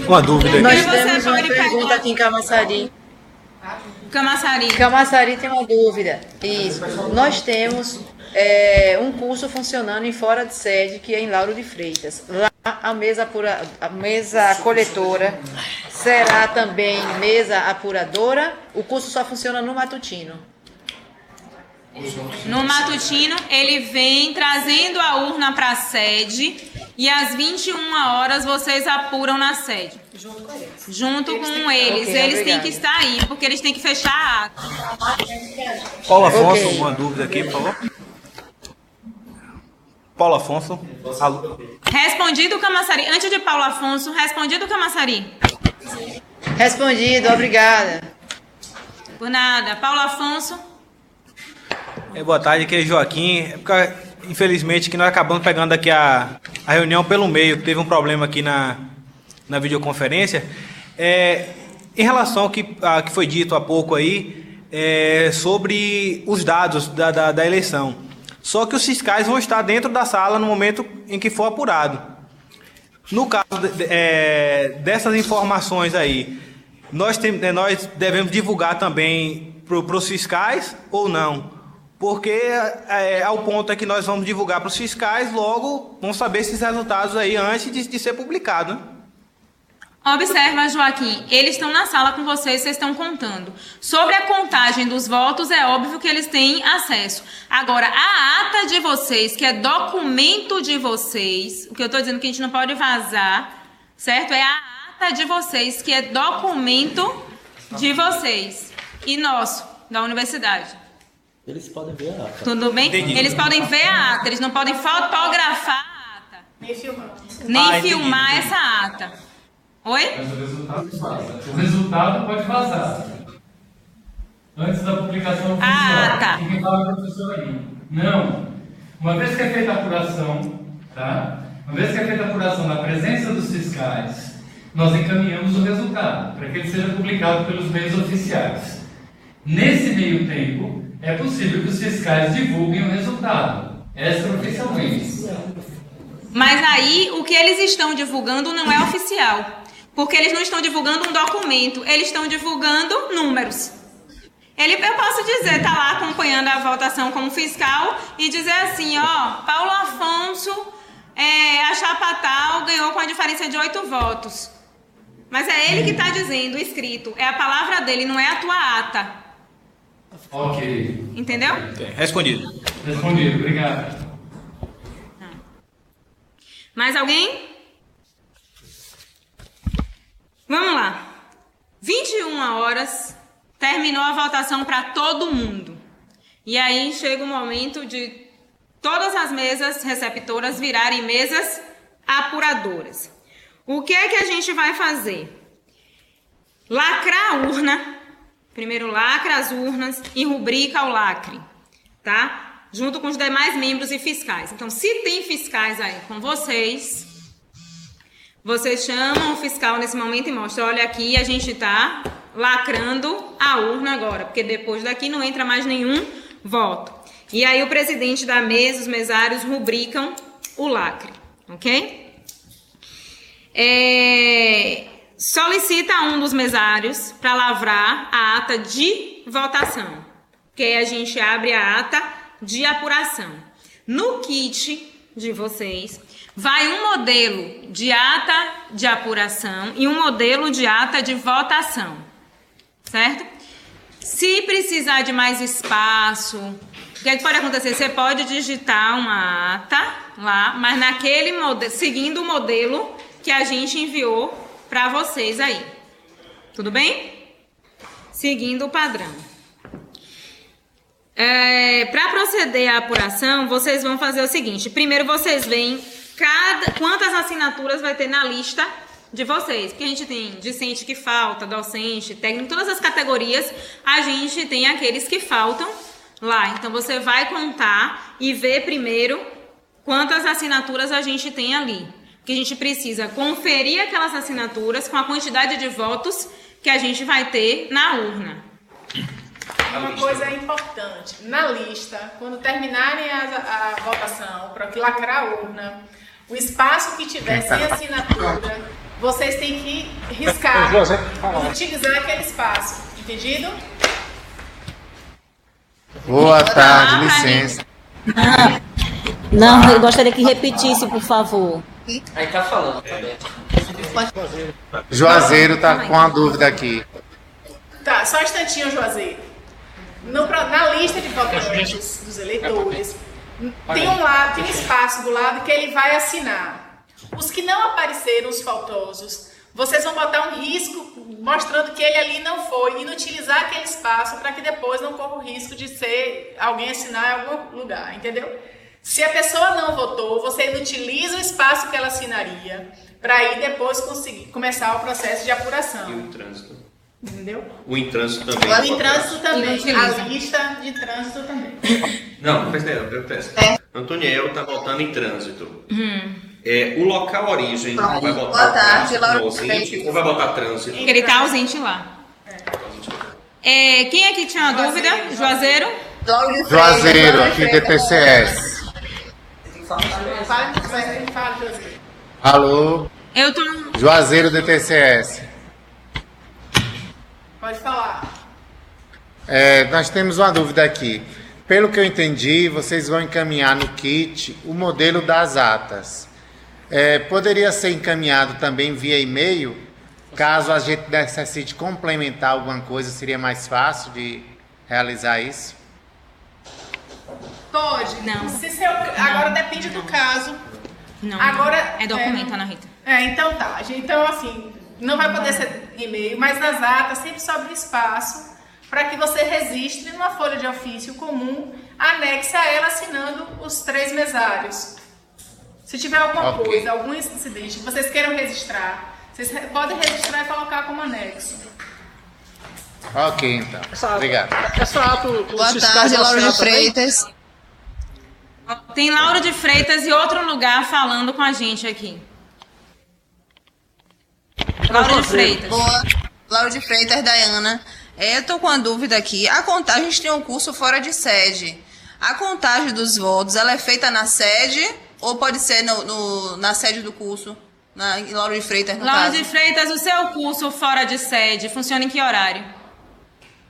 Uma dúvida. Nós temos uma pergunta aqui em Camaçari. Camaçari tem uma dúvida. Isso. Nós temos um curso funcionando em fora de sede, que é em Lauro de Freitas. Lá a mesa coletora será também mesa apuradora. O curso só funciona no matutino. No matutino, ele vem trazendo a urna para a sede e às 21 horas vocês apuram na sede. Junto com eles. Okay, eles têm que estar aí, porque eles têm que fechar a ata. Paulo Afonso, uma dúvida aqui, por favor. Paulo Afonso. Alô. Respondido, Camaçari. Antes de Paulo Afonso, respondido, Camaçari. Respondido, obrigada. Por nada. Paulo Afonso. Boa tarde, aqui é Joaquim. Infelizmente que nós acabamos pegando aqui a reunião pelo meio, teve um problema aqui na videoconferência. Em relação ao que foi dito há pouco aí, sobre os dados da eleição. Só que os fiscais vão estar dentro da sala no momento em que for apurado. No caso dessas informações aí, nós devemos divulgar também para os fiscais ou não? Porque ao ponto é que nós vamos divulgar para os fiscais, logo vamos saber esses resultados aí antes de ser publicado, né? Observa, Joaquim, eles estão na sala com vocês estão contando. Sobre a contagem dos votos, é óbvio que eles têm acesso. Agora, a ata de vocês, que é documento de vocês, o que eu estou dizendo que a gente não pode vazar, certo? É a ata de vocês, que é documento de vocês e nosso, da universidade. Eles podem ver a ata. Tudo bem? Entendi. Eles podem ver a ata, eles não podem fotografar a ata. Nem filmar essa ata. Oi? Mas o resultado vaza. O resultado pode vazar. Antes da publicação oficial. Ah, tá. Quem fala é o professor aí. Não. Uma vez que é feita a apuração, tá? Uma vez que é feita a apuração na presença dos fiscais, nós encaminhamos o resultado para que ele seja publicado pelos meios oficiais. Nesse meio tempo, é possível que os fiscais divulguem o resultado, extraoficialmente. Mas aí, o que eles estão divulgando não é oficial. Porque eles não estão divulgando um documento, eles estão divulgando números. Eu posso dizer, tá lá acompanhando a votação como fiscal e dizer assim, ó, Paulo Afonso, a chapa tal ganhou com a diferença de 8 votos. Mas é ele que está dizendo, escrito, é a palavra dele, não é a tua ata. Ok. Entendeu? Respondido. Respondido, obrigado. Mais alguém? Vamos lá. 21 horas, terminou a votação para todo mundo. E aí chega o momento de todas as mesas receptoras virarem mesas apuradoras. O que é que a gente vai fazer? Lacrar a urna. Primeiro lacra as urnas e rubrica o lacre, tá? Junto com os demais membros e fiscais. Então, se tem fiscais aí com vocês chamam o fiscal nesse momento e mostram, olha aqui, a gente tá lacrando a urna agora, porque depois daqui não entra mais nenhum voto. E aí o presidente da mesa, os mesários rubricam o lacre, ok? Solicita a um dos mesários para lavrar a ata de votação, que aí a gente abre a ata de apuração. No kit de vocês vai um modelo de ata de apuração e um modelo de ata de votação, certo? Se precisar de mais espaço, o que pode acontecer? Você pode digitar uma ata lá, mas naquele modelo, seguindo o modelo que a gente enviou para vocês aí. Tudo bem? Seguindo o padrão. Para proceder à apuração, vocês vão fazer o seguinte. Primeiro vocês veem quantas assinaturas vai ter na lista de vocês. Porque a gente tem discente que falta, docente, técnico, todas as categorias, a gente tem aqueles que faltam lá. Então você vai contar e ver primeiro quantas assinaturas a gente tem ali. Porque a gente precisa conferir aquelas assinaturas com a quantidade de votos que a gente vai ter na urna. Uma coisa importante, na lista, quando terminarem a votação, para lacrar a urna, o espaço que tiver sem assinatura, vocês têm que riscar, utilizar aquele espaço, entendido? Boa tarde, licença. Não, eu gostaria que repetisse, por favor. Aí tá falando, tá bem. Juazeiro tá com uma dúvida aqui. Tá, só um instantinho, Juazeiro. Na lista de votantes dos eleitores, tem um espaço do lado que ele vai assinar. Os que não apareceram, os faltosos, vocês vão botar um risco mostrando que ele ali não foi, inutilizar aquele espaço para que depois não corra o risco de ser alguém assinar em algum lugar, entendeu? Se a pessoa não votou, você inutiliza o espaço que ela assinaria para aí depois conseguir começar o processo de apuração. E o trânsito? Entendeu? O intrânsito também. O intrânsito também. A lista de trânsito também. Não, eu peço. Antoniel está votando em trânsito. O local origem vai botar Boa tarde, Laura. ausente ou vai botar trânsito? Ele está ausente lá. Quem é que tinha uma dúvida? Juazeiro? Juazeiro, aqui DPCS. Fala, Juazeiro. Alô? Eu tô... Juazeiro do TCS. Pode falar. Nós temos uma dúvida aqui. Pelo que eu entendi, vocês vão encaminhar no kit o modelo das atas. Poderia ser encaminhado também via e-mail? Caso a gente necessite complementar alguma coisa, seria mais fácil de realizar isso? Pode. Não. Agora depende do caso. Não. Agora, é documento, Ana Rita. Então tá. Então, assim, não vai poder ser e-mail, mas nas atas sempre sobra espaço para que você registre numa folha de ofício comum, anexe a ela assinando os 3 mesários. Se tiver alguma coisa, algum incidente que vocês queiram registrar, vocês podem registrar e colocar como anexo. Ok, então. Obrigado. Essa ata, Boa tarde, Lauro de Freitas. Tem Lauro de Freitas e outro lugar falando com a gente aqui. Lauro de Freitas. Boa. Lauro de Freitas, Dayana. Eu tô com uma dúvida aqui. A contagem, a gente tem um curso fora de sede. A contagem dos votos, ela é feita na sede ou pode ser na sede do curso? Em Lauro de Freitas, no Lauro caso? de Freitas, o seu curso fora de sede funciona em que horário?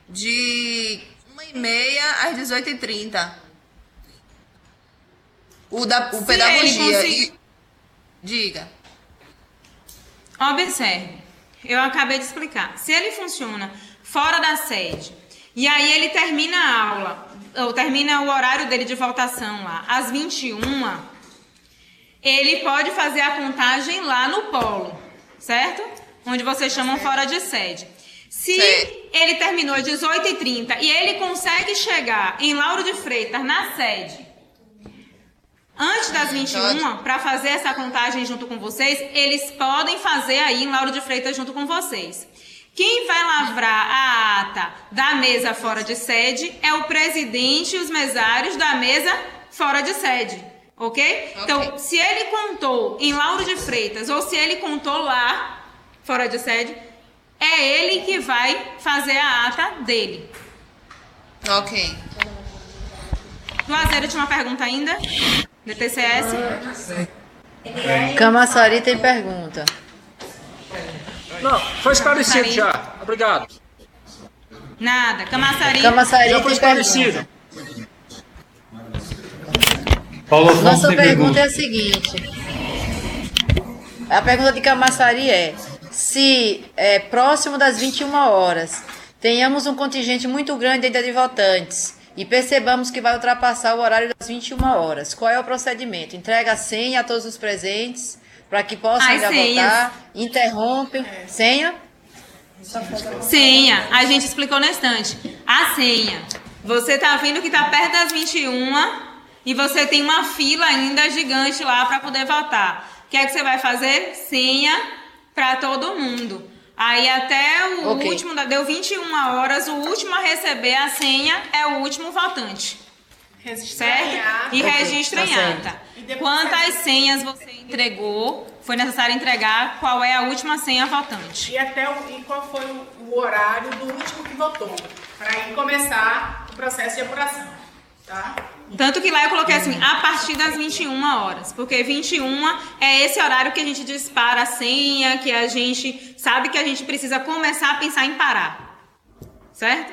De 1h30 às 18h30. O pedagogia. Diga. Observe, eu acabei de explicar. Se ele funciona fora da sede e aí ele termina a aula, ou termina o horário dele de votação lá às 21, ele pode fazer a contagem lá no polo, certo? Onde vocês chamam fora de sede. Se ele terminou às 18h30 e ele consegue chegar em Lauro de Freitas na sede antes das 21, para fazer essa contagem junto com vocês, eles podem fazer aí em Lauro de Freitas junto com vocês. Quem vai lavrar a ata da mesa fora de sede é o presidente e os mesários da mesa fora de sede, ok? Então, se ele contou em Lauro de Freitas ou se ele contou lá fora de sede, é ele que vai fazer a ata dele. Ok. Juazeiro tinha uma pergunta ainda? DTCS? Camaçari tem pergunta. Não, foi esclarecido já. Obrigado. Nada. Camaçari. Já foi esclarecido. Paulo Afonso Nossa tem pergunta é a seguinte. A pergunta de Camaçari é: se próximo das 21 horas tenhamos um contingente muito grande ainda de votantes e percebamos que vai ultrapassar o horário das 21 horas, qual é o procedimento? Entrega a senha a todos os presentes para que possam ainda votar? Interrompe. Senha? Senha. A gente explicou na estante. A senha. Você tá vendo que tá perto das 21 e você tem uma fila ainda gigante lá para poder votar. O que é que você vai fazer? Senha para todo mundo. Aí até o último, deu 21 horas, o último a receber a senha é o último votante. Certo? E registra em ata. Quantas senhas você entregou, foi necessário entregar, qual é a última senha votante. E qual foi o horário do último que votou, para aí começar o processo de apuração. Tá? Tanto que lá eu coloquei assim, a partir das 21 horas, porque 21 é esse horário que a gente dispara a senha, que a gente sabe que a gente precisa começar a pensar em parar. Certo?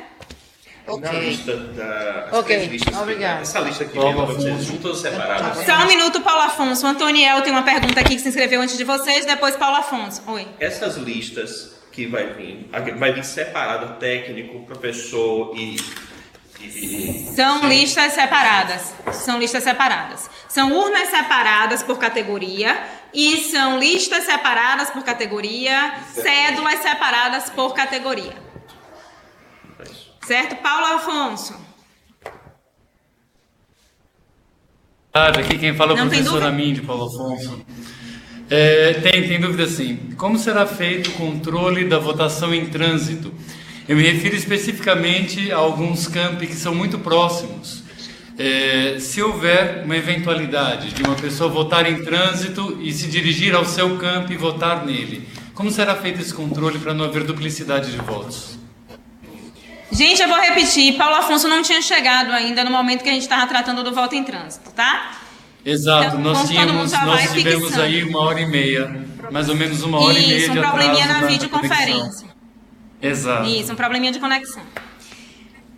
Na lista da... Obrigado. Essa lista aqui pode ser juntas ou separadas? Só um minuto, Paulo Afonso. O Antoniel tem uma pergunta aqui que se inscreveu antes de vocês, depois Paulo Afonso. Oi. Essas listas que vai vir separado técnico, professor e... São listas separadas. São listas separadas. São urnas separadas por categoria e são listas separadas por categoria, cédulas separadas por categoria. Certo? Paulo Afonso. Aqui quem fala é o professor Amin de Paulo Afonso. Tem dúvida sim. Como será feito o controle da votação em trânsito? Eu me refiro especificamente a alguns campi que são muito próximos. Se houver uma eventualidade de uma pessoa votar em trânsito e se dirigir ao seu campo e votar nele, como será feito esse controle para não haver duplicidade de votos? Gente, eu vou repetir. Paulo Afonso não tinha chegado ainda no momento que a gente estava tratando do voto em trânsito, tá? Exato, Então, nós tivemos aí 1h30. Mais ou menos 1h30 de Isso, um atraso probleminha na da videoconferência. conexão. Exato. Isso, um probleminha de conexão.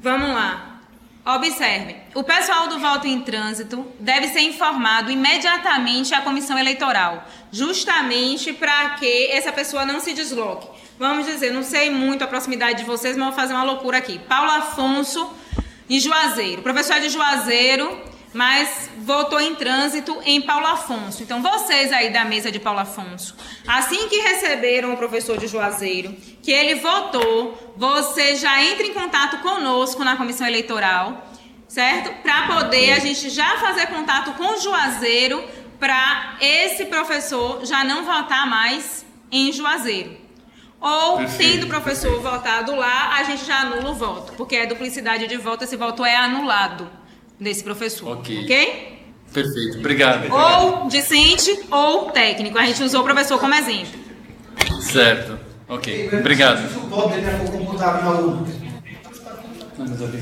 Vamos lá. Observe, o pessoal do voto em trânsito deve ser informado imediatamente à comissão eleitoral, justamente para que essa pessoa não se desloque. Vamos dizer, não sei muito a proximidade de vocês, mas vou fazer uma loucura aqui. Paulo Afonso e Juazeiro. O professor é de Juazeiro, mas votou em trânsito em Paulo Afonso. Então, vocês aí da mesa de Paulo Afonso, assim que receberam o professor de Juazeiro, que ele votou, você já entra em contato conosco na comissão eleitoral, certo? Para poder a gente já fazer contato com o Juazeiro, para esse professor já não votar mais em Juazeiro. Ou, tendo o professor votado lá, a gente já anula o voto, porque é duplicidade de voto, esse voto é anulado desse professor. Ok? Perfeito, obrigado. Ou discente ou técnico. A gente usou o professor como exemplo. Certo, ok. Obrigado.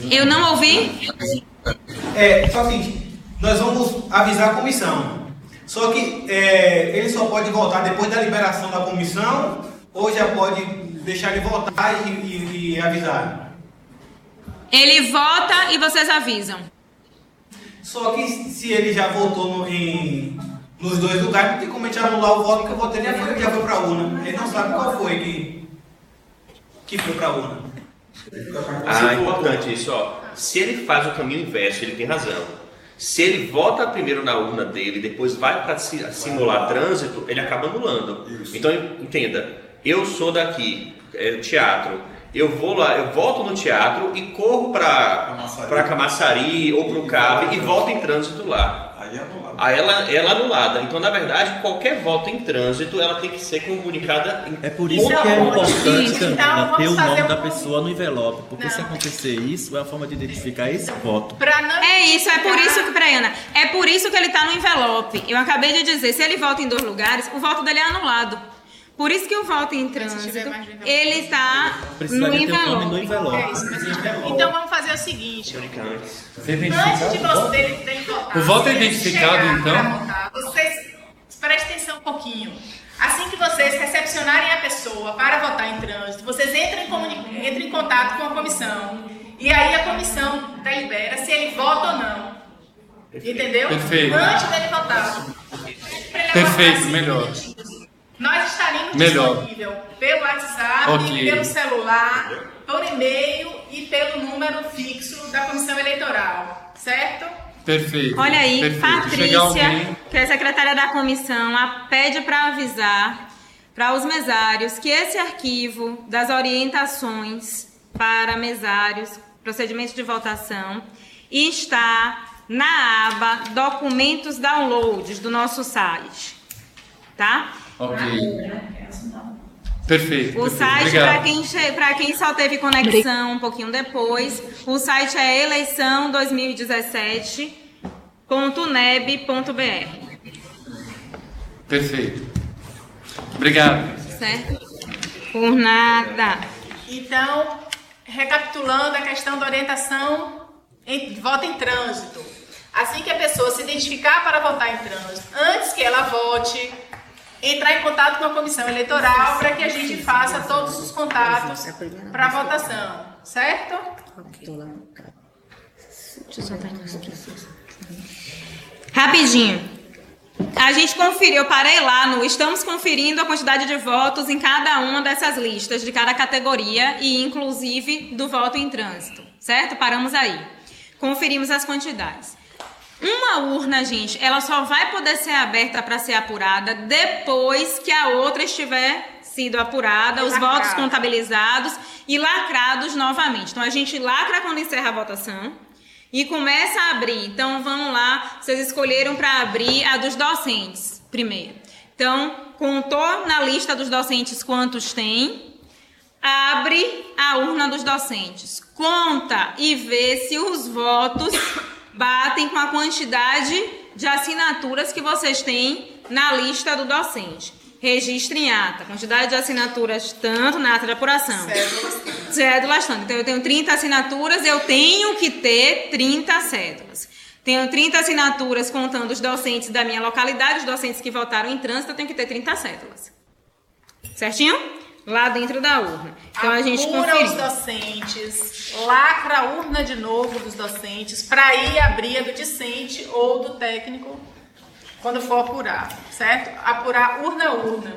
Eu não ouvi? Só que nós vamos avisar a comissão. Só que ele só pode votar depois da liberação da comissão ou já pode deixar ele votar e avisar? Ele vota e vocês avisam. Só que se ele já votou nos dois lugares, não tem como a gente anular o voto que eu votei, já foi para a urna. Ele não sabe qual foi que foi para a urna. Ah, importante isso, ó. Se ele faz o caminho inverso, ele tem razão. Se ele vota primeiro na urna dele, depois vai para simular trânsito, ele acaba anulando. Então, entenda, eu sou daqui, teatro. Eu vou lá, eu volto no teatro e corro para Camaçari ou para o CAB e volto em trânsito lá. Aí ela é anulada. Então, na verdade, qualquer voto em trânsito, ela tem que ser comunicada em... É por isso que é importante também ter o nome da pessoa no envelope, porque se acontecer isso, é a forma de identificar esse voto. É por isso que, Braiana, é por isso que ele está no envelope. Eu acabei de dizer, se ele vota em 2 lugares, o voto dele é anulado. Por isso que o voto em trânsito, ele está no envelope. Então vamos fazer o seguinte. Antes de você votar, o voto é identificado, então? Vocês prestem atenção um pouquinho. Assim que vocês recepcionarem a pessoa para votar em trânsito, vocês entram em contato com a comissão. E aí a comissão delibera se ele vota ou não. Entendeu? Perfeito. Antes dele votar. Perfeito, melhor. Nós estaremos disponível pelo WhatsApp, pelo celular, por e-mail e pelo número fixo da comissão eleitoral, certo? Perfeito. Olha aí, perfeito. Patrícia, que é secretária da comissão, pede para avisar para os mesários que esse arquivo das orientações para mesários, procedimento de votação, está na aba Documentos Downloads do nosso site, tá? Ok. Perfeito. O site, para quem só teve conexão um pouquinho depois, o site é eleição2017.neb.br. Perfeito. Obrigado. Certo? Por nada. Então, recapitulando a questão da orientação de voto em trânsito. Assim que a pessoa se identificar para votar em trânsito, antes que ela vote, entrar em contato com a comissão eleitoral para que a gente faça todos os contatos para a votação, certo? Rapidinho. A gente conferiu, eu parei lá no... Estamos conferindo a quantidade de votos em cada uma dessas listas, de cada categoria e inclusive do voto em trânsito, certo? Paramos aí. Conferimos as quantidades. Uma urna, gente, ela só vai poder ser aberta para ser apurada depois que a outra estiver sido apurada, os votos contabilizados e lacrados novamente. Então, a gente lacra quando encerra a votação e começa a abrir. Então, vamos lá, vocês escolheram para abrir a dos docentes primeiro. Então, contou na lista dos docentes quantos tem, abre a urna dos docentes, conta e vê se os votos batem com a quantidade de assinaturas que vocês têm na lista do docente. Registre em ata. Quantidade de assinaturas tanto na ata de apuração. Cédulas tanto. Então, eu tenho 30 assinaturas, eu tenho que ter 30 cédulas. Tenho 30 assinaturas contando os docentes da minha localidade, os docentes que votaram em trânsito, eu tenho que ter 30 cédulas. certinho? Lá dentro da urna. Então a gente confere os docentes, lacra a urna de novo dos docentes, para ir abrir a do discente ou do técnico quando for apurar, certo? Apurar urna a urna.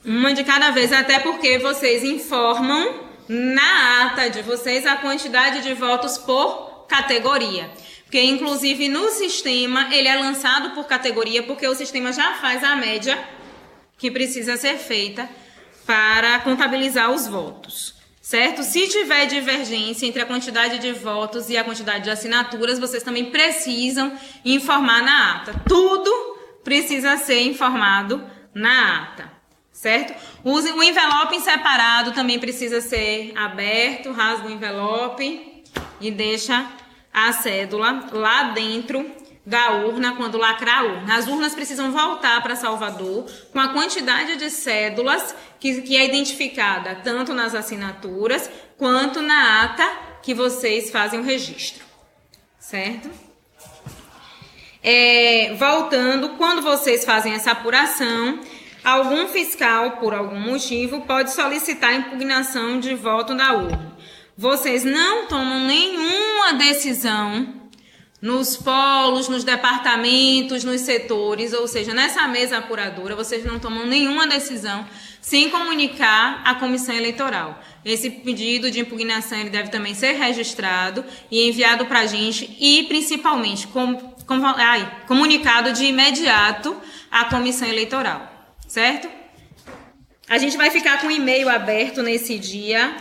Uma de cada vez, até porque vocês informam na ata de vocês a quantidade de votos por categoria. Porque, inclusive, no sistema, ele é lançado por categoria, porque o sistema já faz a média que precisa ser feita para contabilizar os votos, certo? Se tiver divergência entre a quantidade de votos e a quantidade de assinaturas, vocês também precisam informar na ata. Tudo precisa ser informado na ata, certo? O envelope em separado também precisa ser aberto, rasga o envelope e deixa a cédula lá dentro da urna quando lacrar a urna. As urnas precisam voltar para Salvador com a quantidade de cédulas que é identificada tanto nas assinaturas quanto na ata que vocês fazem o registro, certo? Voltando, quando vocês fazem essa apuração, algum fiscal, por algum motivo, pode solicitar a impugnação de voto da urna. Vocês não tomam nenhuma decisão nos polos, nos departamentos, nos setores, ou seja, nessa mesa apuradora, vocês não tomam nenhuma decisão sem comunicar à comissão eleitoral. Esse pedido de impugnação ele deve também ser registrado e enviado para a gente e, principalmente, comunicado de imediato à comissão eleitoral, certo? A gente vai ficar com o e-mail aberto nesse dia,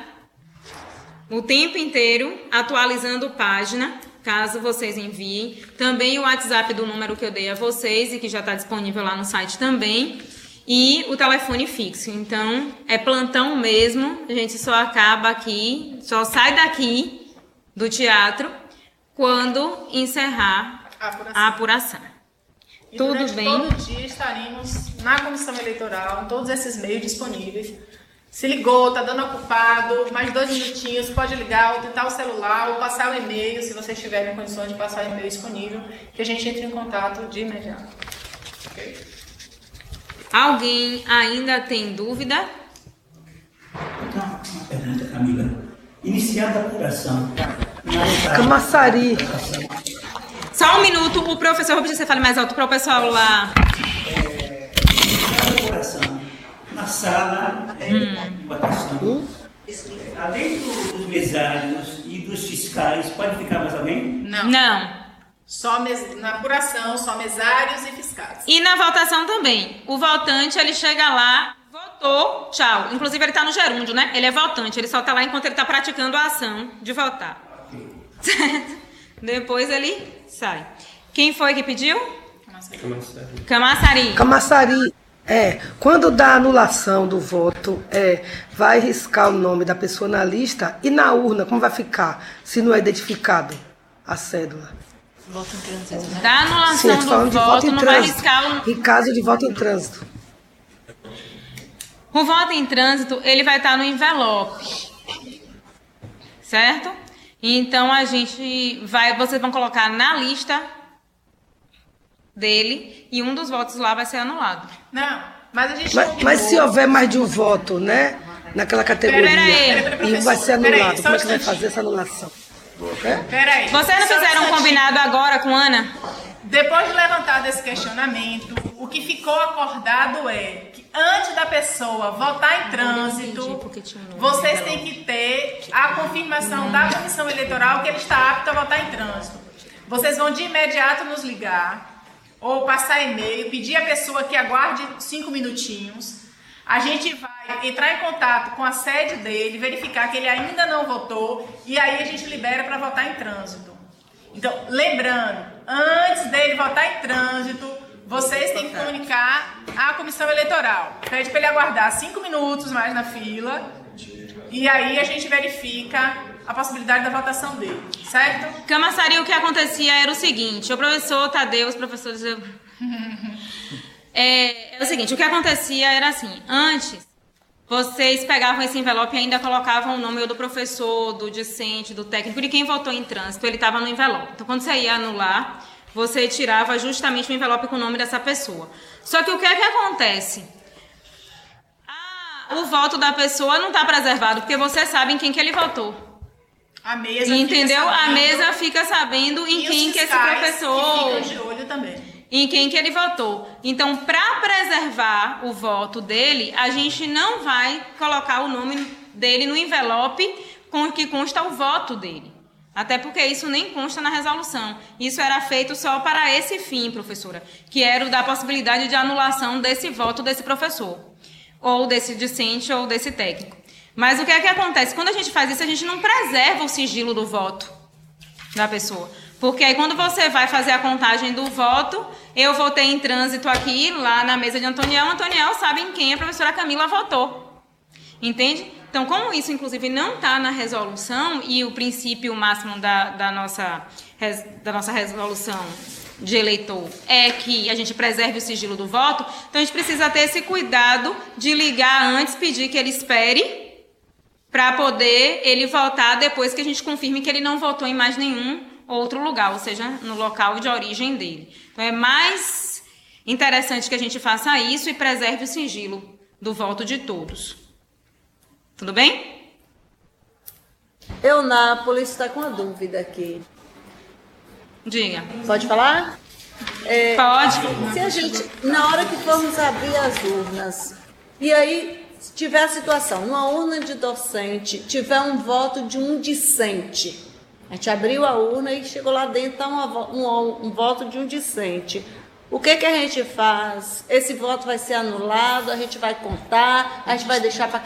o tempo inteiro, atualizando página, caso vocês enviem. Também o WhatsApp do número que eu dei a vocês e que já está disponível lá no site também. E o telefone fixo. Então, é plantão mesmo. A gente só acaba aqui, só sai daqui do teatro quando encerrar a apuração. E tudo bem? Todo dia estaremos na comissão eleitoral, em todos esses meios disponíveis. Se ligou, tá dando ocupado, mais 2 minutinhos, pode ligar, ou tentar o celular, ou passar o e-mail, se vocês tiverem condições de passar o e-mail disponível, que a gente entre em contato de imediato. Okay? Alguém ainda tem dúvida? Então, uma pergunta, Camila. Iniciada a apuração. Camaçari. Só um minuto, o professor, vou pedir que você fale mais alto para o pessoal lá. Iniciada a apuração. Na sala de votação. Além dos mesários e dos fiscais, pode ficar mais alguém? Não. Só na apuração, só mesários e fiscais. E na votação também. O votante, ele chega lá, votou, tchau. Inclusive, ele está no gerúndio, né? Ele é votante, ele só está lá enquanto ele está praticando a ação de votar. Certo? Depois ele sai. Quem foi que pediu? Camaçari. Camaçari. Quando dá anulação do voto, vai riscar o nome da pessoa na lista e na urna, como vai ficar se não é identificado a cédula? Voto em trânsito, né? Da anulação do voto não vai riscar em caso de voto em trânsito. O voto em trânsito, ele vai estar no envelope, certo? Então, vocês vão colocar na lista dele e um dos votos lá vai ser anulado. Não, mas a gente... Mas se houver mais de um voto, né? Naquela categoria, e vai ser anulado, como é que vai fazer essa anulação? Peraí. Vocês não fizeram um combinado agora com a Ana? Depois de levantado esse questionamento, o que ficou acordado é que antes da pessoa votar em trânsito, vocês têm que ter a confirmação da comissão eleitoral que ele está apto a votar em trânsito. Vocês vão de imediato nos ligar ou passar e-mail, pedir a pessoa que aguarde 5 minutinhos. A gente vai entrar em contato com a sede dele, verificar que ele ainda não votou e aí a gente libera para votar em trânsito. Então, lembrando, antes dele votar em trânsito, vocês têm que comunicar à comissão eleitoral. Pede para ele aguardar 5 minutos mais na fila e aí a gente verifica a possibilidade da votação dele, certo? Camaçari, o que acontecia era o seguinte, o professor Tadeu, os professores... É o seguinte, o que acontecia era assim, antes vocês pegavam esse envelope e ainda colocavam o nome do professor, do discente, do técnico, de quem votou em trânsito, ele estava no envelope. Então, quando você ia anular, você tirava justamente o envelope com o nome dessa pessoa. Só que o que é que acontece? o voto da pessoa não está preservado, porque você sabe em quem que ele votou. A mesa entendeu? Fica sabendo, a mesa fica sabendo em quem que esse professor... Que ficam de olho também. Em quem que ele votou. Então, para preservar o voto dele, a gente não vai colocar o nome dele no envelope com que consta o voto dele. Até porque isso nem consta na resolução. Isso era feito só para esse fim, professora, que era o da possibilidade de anulação desse voto desse professor, ou desse discente, ou desse técnico. Mas o que é que acontece? Quando a gente faz isso, a gente não preserva o sigilo do voto da pessoa. Porque aí quando você vai fazer a contagem do voto, eu votei em trânsito aqui, lá na mesa de Antoniel sabe em quem a professora Camila votou. Entende? Então, como isso, inclusive, não está na resolução, e o princípio máximo da nossa resolução de eleitor é que a gente preserve o sigilo do voto, então a gente precisa ter esse cuidado de ligar antes, pedir que ele espere, para poder ele votar depois que a gente confirme que ele não votou em mais nenhum outro lugar, ou seja, no local de origem dele. Então, é mais interessante que a gente faça isso e preserve o sigilo do voto de todos. Tudo bem? Eunápolis está com uma dúvida aqui. Diga. Pode falar? Pode. Se a gente, na hora que formos abrir as urnas, e aí se tiver a situação, numa urna de docente, tiver um voto de um discente, a gente abriu a urna e chegou lá dentro, está um voto de um discente. O que a gente faz? Esse voto vai ser anulado, a gente vai contar, a gente vai deixar para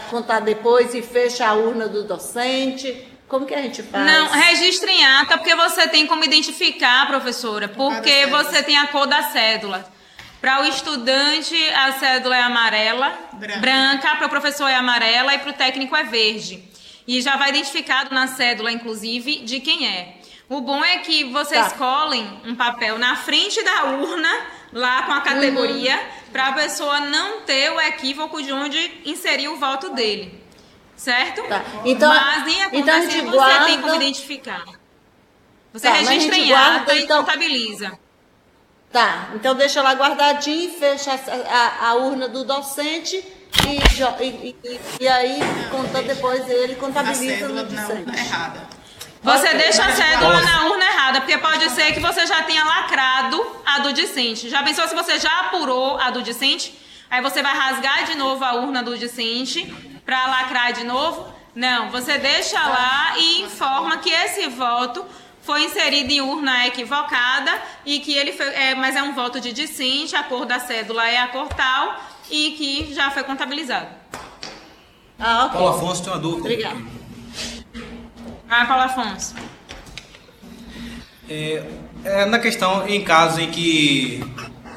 contar depois e fecha a urna do docente? Como que a gente faz? Não, registre em ata, porque você tem como identificar, professora, porque você tem a cor da cédula. Para o estudante, a cédula é amarela, branca, para o professor é amarela e para o técnico é verde. E já vai identificado na cédula, inclusive, de quem é. O bom é que vocês colhem um papel na frente da urna, lá com a categoria, para a pessoa não ter o equívoco de onde inseriu o voto dele. Certo? Tá. Então, mas nem acontece que você tem como identificar. Você registra em ata e contabiliza. Tá, então deixa lá guardadinho, fecha a urna do docente e aí conta depois ele contabiliza no docente. Errada. Você deixa a cédula na urna errada, porque pode ser que você já tenha lacrado a do discente. Já pensou se você já apurou a do discente? Aí você vai rasgar de novo a urna do discente para lacrar de novo? Não, você deixa lá e informa que esse voto foi inserido em urna equivocada e que ele foi, mas é um voto de discente, a cor da cédula é a cor tal e que já foi contabilizado. Ah, ok. Paulo Afonso tem uma dúvida. Obrigada. Paulo Afonso. Na questão, em casos em que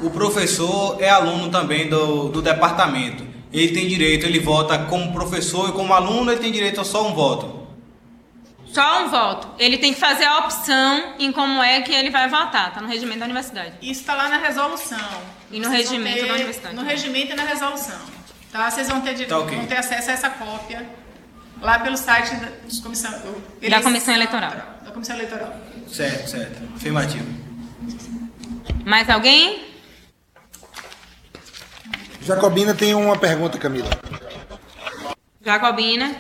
o professor é aluno também do departamento, ele tem direito, ele vota como professor e como aluno, ele tem direito a só um voto? Só um voto. Ele tem que fazer a opção em como é que ele vai votar. Está no regimento da universidade. Isso está lá na resolução. E no regimento da universidade. No regimento e na resolução. Tá? Vocês vão ter, vão ter acesso a essa cópia lá pelo site da Comissão Eleitoral. Da Comissão Eleitoral. Certo. Afirmativo. Mais alguém? Jacobina tem uma pergunta, Camila. Jacobina.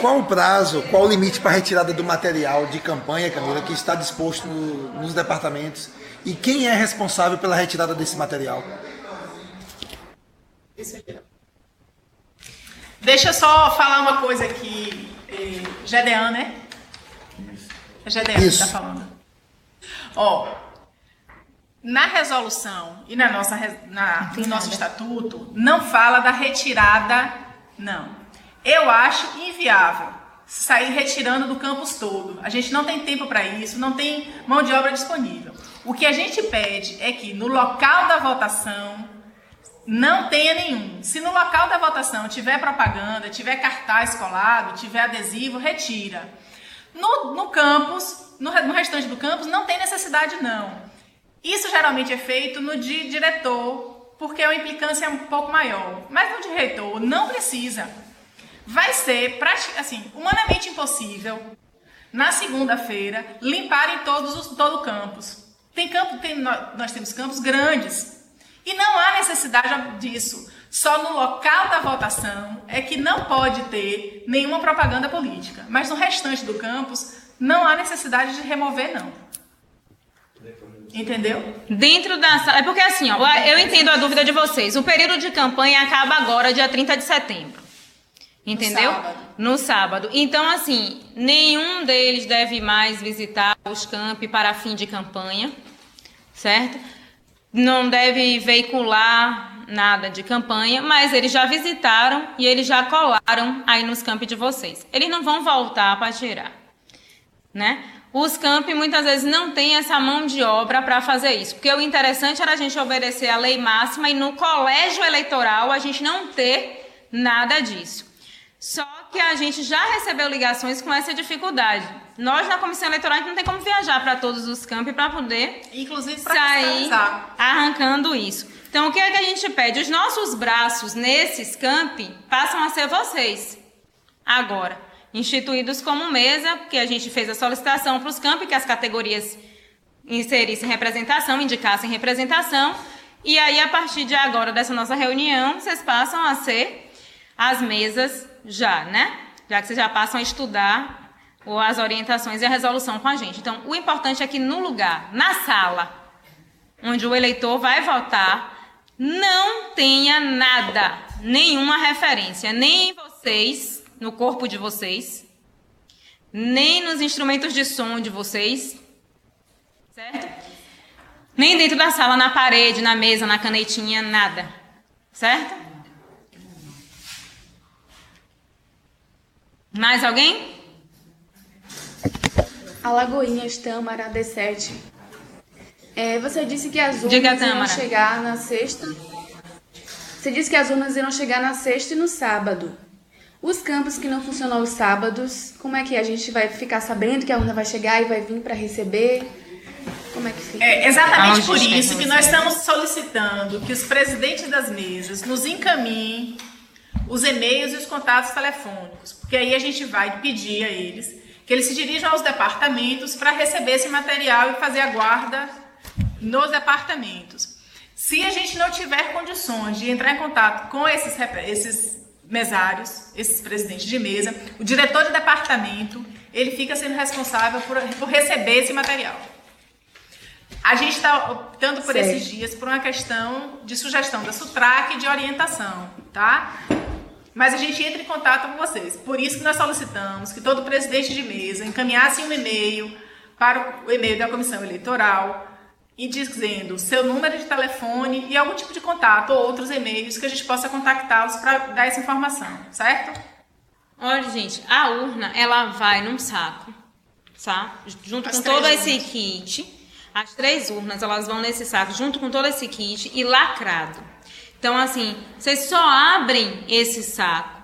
Qual o prazo, qual o limite para a retirada do material de campanha, Camila, que está disposto nos departamentos? E quem é responsável pela retirada desse material? Deixa eu só falar uma coisa aqui. Gedean, né? É Gedean que está falando. Na resolução e no nosso estatuto, não fala da retirada, não. Eu acho inviável sair retirando do campus todo. A gente não tem tempo para isso, não tem mão de obra disponível. O que a gente pede é que no local da votação não tenha nenhum. Se no local da votação tiver propaganda, tiver cartaz colado, tiver adesivo, retira. No campus, no restante do campus, não tem necessidade não. Isso geralmente é feito no de diretor, porque a implicância é um pouco maior. Mas no de reitor não precisa. Vai ser, humanamente impossível, na segunda-feira, limparem todo o campus. Nós temos campos grandes. E não há necessidade disso. Só no local da votação é que não pode ter nenhuma propaganda política. Mas no restante do campus, não há necessidade de remover, não. Entendeu? Dentro da sala... É porque assim, ó, eu entendo a dúvida de vocês. O período de campanha acaba agora, dia 30 de setembro. Entendeu? No sábado. Então, assim, nenhum deles deve mais visitar os campi para fim de campanha, certo? Não deve veicular nada de campanha, mas eles já visitaram e eles já colaram aí nos campi de vocês. Eles não vão voltar para tirar, né? Os campi muitas vezes não têm essa mão de obra para fazer isso, porque o interessante era a gente obedecer a lei máxima e no colégio eleitoral a gente não ter nada disso. Só que a gente já recebeu ligações com essa dificuldade. Nós, na comissão eleitoral, a gente não tem como viajar para todos os campi para poder inclusive pra sair arrancando isso. Então, o que é que a gente pede? Os nossos braços nesses campi passam a ser vocês. Agora, instituídos como mesa, porque a gente fez a solicitação para os campi, que as categorias inserissem representação, indicassem representação. E aí, a partir de agora, dessa nossa reunião, vocês passam a ser as mesas já, né? Já que vocês já passam a estudar as orientações e a resolução com a gente. Então, o importante é que no lugar, na sala, onde o eleitor vai votar, não tenha nada, nenhuma referência, nem em vocês, no corpo de vocês, nem nos instrumentos de som de vocês, certo? Nem dentro da sala, na parede, na mesa, na canetinha, nada, certo? Mais alguém? Alagoinhas, Tâmara, D7. Você disse que as urnas irão chegar na sexta. Você disse que as urnas irão chegar na sexta e no sábado. Os campos que não funcionam aos sábados, como é que a gente vai ficar sabendo que a urna vai chegar e vai vir para receber? Como é que fica? É exatamente por isso que nós estamos solicitando que os presidentes das mesas nos encaminhem os e-mails e os contatos telefônicos, porque aí a gente vai pedir a eles que eles se dirijam aos departamentos para receber esse material e fazer a guarda nos departamentos. Se a gente não tiver condições de entrar em contato com esses mesários, esses presidentes de mesa, o diretor de departamento, ele fica sendo responsável por receber esse material. A gente está optando por esses dias por uma questão de sugestão da SUTRAC e de orientação, tá? Mas a gente entra em contato com vocês. Por isso que nós solicitamos que todo presidente de mesa encaminhasse um e-mail para o e-mail da comissão eleitoral e dizendo seu número de telefone e algum tipo de contato ou outros e-mails que a gente possa contactá-los para dar essa informação, certo? Olha, gente, a urna, ela vai num saco, tá? Junto com todo esse kit. As 3 urnas, elas vão nesse saco junto com todo esse kit e lacrado. Então, assim, vocês só abrem esse saco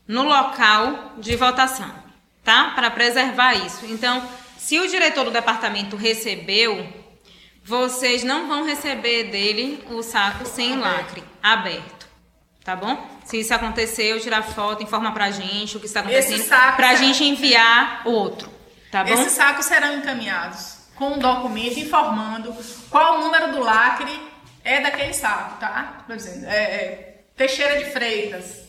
no local de votação, tá? Para preservar isso. Então, se o diretor do departamento recebeu, vocês não vão receber dele o saco sem lacre, aberto, tá bom? Se isso aconteceu, tirar foto, informa pra gente o que está acontecendo, pra gente enviar outro, tá bom? Esses sacos serão encaminhados com um documento informando qual o número do lacre é daquele saco, tá? Por exemplo, Teixeira de Freitas.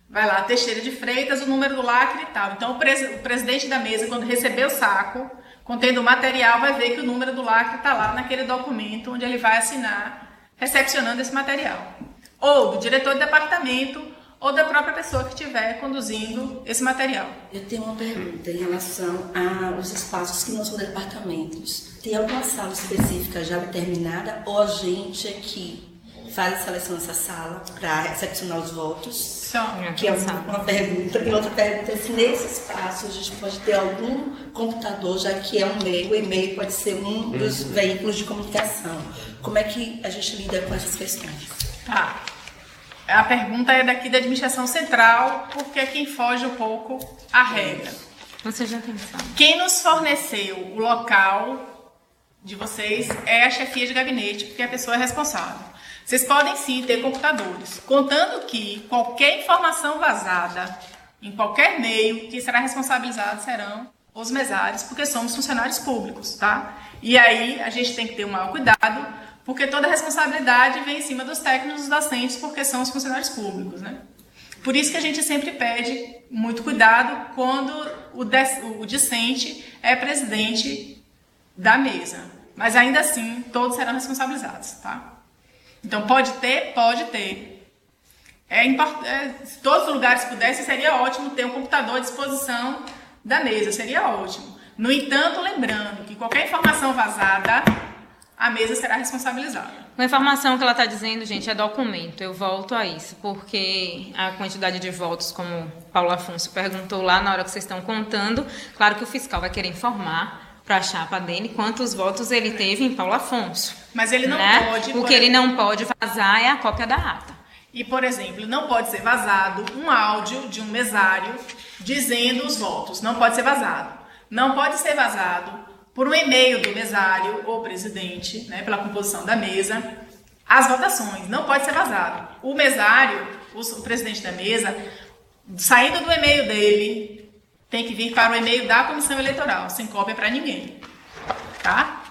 Vai lá, Teixeira de Freitas, o número do lacre e tal. Então, o presidente da mesa, quando receber o saco, contendo o material, vai ver que o número do lacre está lá naquele documento onde ele vai assinar, recepcionando esse material. Ou do diretor de departamento, ou da própria pessoa que estiver conduzindo esse material. Eu tenho uma pergunta em relação aos espaços que não são departamentos. Tem alguma sala específica já determinada ou a gente aqui faz a seleção nessa sala para recepcionar os votos? Que é uma pergunta. E outra pergunta é se nesse espaço a gente pode ter algum computador, já que é um meio, o e-mail pode ser um dos veículos de comunicação. Como é que a gente lida com essas questões? Tá. A pergunta é daqui da administração central, porque é quem foge um pouco à regra. Você já tem pensado. Quem nos forneceu o local de vocês é a chefia de gabinete, porque a pessoa é responsável. Vocês podem sim ter computadores, contando que qualquer informação vazada em qualquer meio, quem será responsabilizado serão os mesários, porque somos funcionários públicos, tá? E aí a gente tem que ter um maior cuidado Porque toda a responsabilidade vem em cima dos técnicos e dos docentes, porque são os funcionários públicos, né? Por isso que a gente sempre pede muito cuidado quando o discente é presidente da mesa. Mas ainda assim, todos serão responsabilizados, tá? Então, pode ter? Pode ter. Se todos os lugares pudessem, seria ótimo ter um computador à disposição da mesa, seria ótimo. No entanto, lembrando que qualquer informação vazada, a mesa será responsabilizada. A informação que ela está dizendo, gente, é documento. Eu volto a isso, porque a quantidade de votos, como Paulo Afonso perguntou lá na hora que vocês estão contando, claro que o fiscal vai querer informar para a chapa dele quantos votos ele teve em Paulo Afonso. Mas ele não pode... O que ele não pode vazar é a cópia da ata. E, por exemplo, não pode ser vazado um áudio de um mesário dizendo os votos. Não pode ser vazado. Não pode ser vazado por um e-mail do mesário ou presidente, né, pela composição da mesa, as votações. Não pode ser vazado. O mesário, o presidente da mesa, saindo do e-mail dele, tem que vir para o e-mail da comissão eleitoral, sem cópia para ninguém. Tá?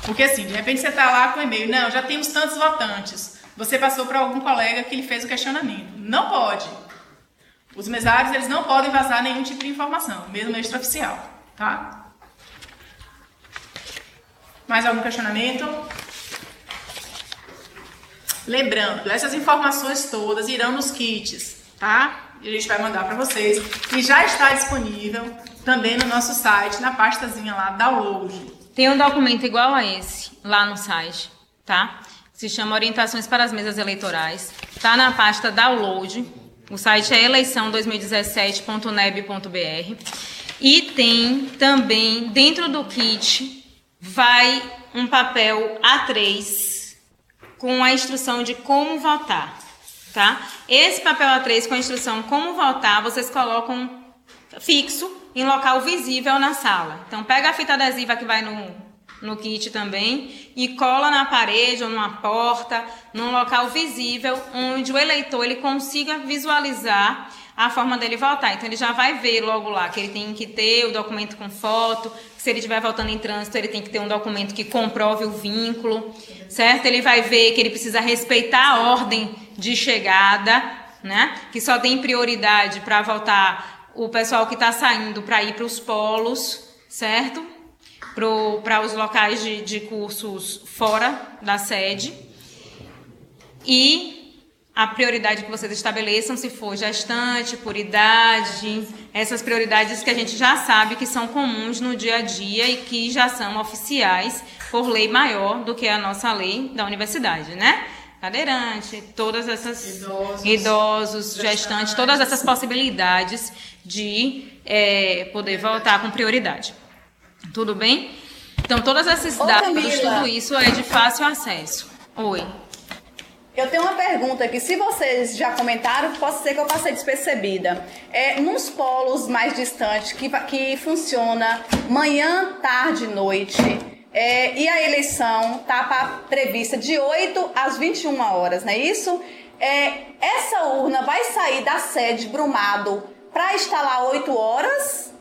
Porque assim, de repente você está lá com o e-mail, não, já temos tantos votantes. Você passou para algum colega que ele fez o questionamento. Não pode. Os mesários, eles não podem vazar nenhum tipo de informação, mesmo extraoficial. Tá? Mais algum questionamento? Lembrando, essas informações todas irão nos kits, tá? E a gente vai mandar para vocês. E já está disponível também no nosso site, na pastazinha lá, download. Tem um documento igual a esse lá no site, tá? Se chama Orientações para as Mesas Eleitorais. Tá na pasta download. O site é eleição2017.neb.br. E tem também, dentro do kit, vai um papel A3 com a instrução de como votar, tá? Esse papel A3 com a instrução como votar, vocês colocam fixo em local visível na sala. Então, pega a fita adesiva que vai no kit também e cola na parede ou numa porta, num local visível, onde o eleitor ele consiga visualizar a forma dele votar. Então, ele já vai ver logo lá que ele tem que ter o documento com foto, que se ele estiver votando em trânsito, ele tem que ter um documento que comprove o vínculo, certo? Ele vai ver que ele precisa respeitar a ordem de chegada, né? Que só tem prioridade para votar o pessoal que está saindo para ir para os polos, certo? Para os locais de cursos fora da sede. E a prioridade que vocês estabeleçam, se for gestante, por idade, essas prioridades que a gente já sabe que são comuns no dia a dia e que já são oficiais por lei maior do que a nossa lei da universidade, né? Cadeirante, todas essas idosos, gestantes, todas essas possibilidades de poder votar com prioridade. Tudo bem? Então, todos esses dados, tudo isso é de fácil acesso. Oi. Eu tenho uma pergunta aqui, se vocês já comentaram, pode ser que eu passei despercebida. Nos polos mais distantes, que funciona manhã, tarde e noite, e a eleição está prevista de 8 às 21 horas, não é isso? Essa urna vai sair da sede Brumado para estar lá 8 horas?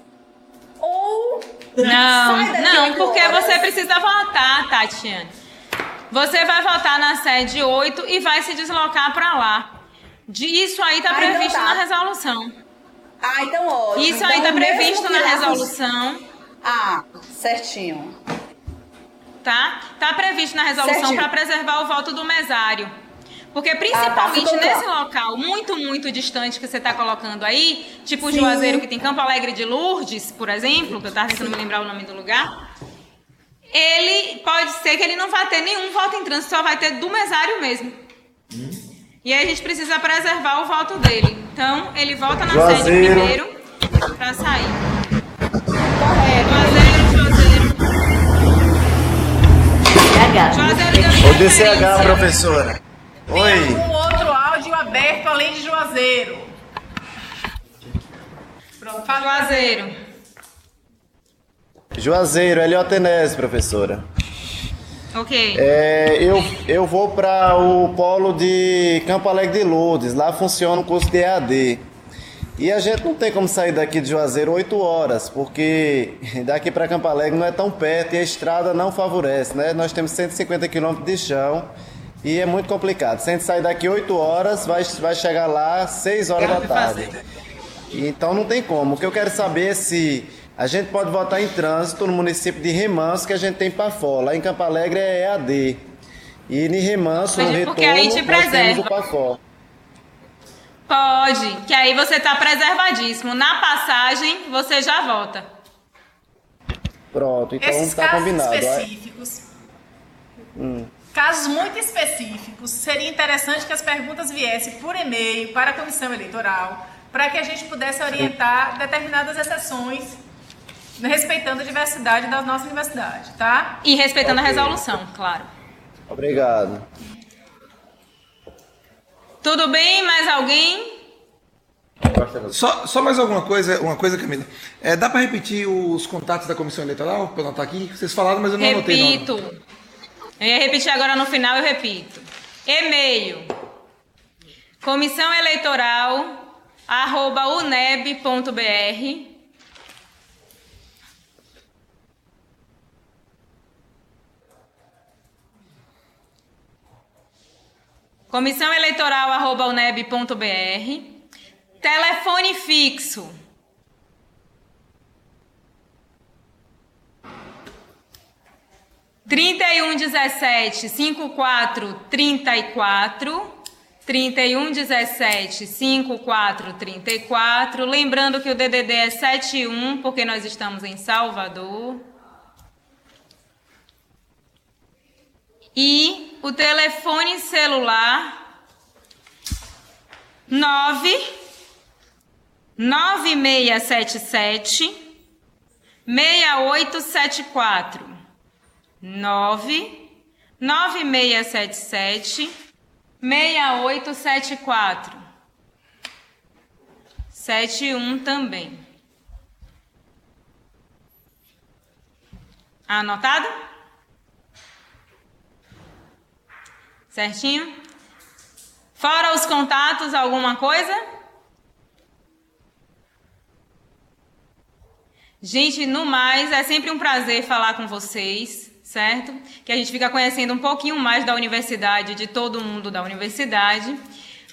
Ou não, porque você precisa votar, Tatiana. Você vai votar na sede 8 e vai se deslocar para lá. Isso aí está previsto na resolução. Então ótimo. Isso aí está previsto na resolução. Certinho. Tá? Está previsto na resolução para preservar o voto do mesário. Porque principalmente nesse local muito, muito distante que você está colocando aí, tipo o Juazeiro, que tem Campo Alegre de Lourdes, por exemplo, que eu estava tentando me lembrar o nome do lugar, ele pode ser que ele não vai ter nenhum voto em trânsito, só vai ter do mesário mesmo. E aí a gente precisa preservar o voto dele. Então, ele volta na sede primeiro para sair. Juazeiro. O DCH, professora. Oi. Tem um outro áudio aberto além de Juazeiro. Pronto, fala Juazeiro. Juazeiro, Heliotenese, professora. Ok. Eu vou para o polo de Campo Alegre de Lourdes. Lá funciona o curso de EAD. E a gente não tem como sair daqui de Juazeiro 8 horas, porque daqui para Campo Alegre não é tão perto e a estrada não favorece, né? Nós temos 150 km de chão e é muito complicado. Se a gente sair daqui 8 horas, vai chegar lá 6 horas da tarde. Então não tem como. O que eu quero saber é se a gente pode votar em trânsito no município de Remanso, que a gente tem PAFO. Lá em Campo Alegre é EAD. E em Remanso, no retorno, nós temos o PAFO. Pode, que aí você está preservadíssimo. Na passagem, você já vota. Pronto, então Esses está combinado. Casos específicos, casos muito específicos, seria interessante que as perguntas viessem por e-mail para a comissão eleitoral, para que a gente pudesse orientar determinadas exceções, respeitando a diversidade da nossa universidade, tá? E respeitando a resolução, claro. Obrigado. Tudo bem? Mais alguém? Só mais uma coisa, Camila. Dá para repetir os contatos da comissão eleitoral para eu anotar aqui? Vocês falaram, mas eu não anotei. Repito. Eu ia repetir agora no final, eu repito. E-mail: comissãoeleitoral@uneb.br. comissãoeleitoral@uneb.br. Telefone fixo: 3117-5434, 3117-5434. Lembrando que o DDD é 71, porque nós estamos em Salvador. E o telefone celular 9677 6874. 9677 6874. 71 também. Anotado? Certinho? Fora os contatos, alguma coisa? Gente, no mais, é sempre um prazer falar com vocês, certo? Que a gente fica conhecendo um pouquinho mais da universidade, de todo mundo da universidade.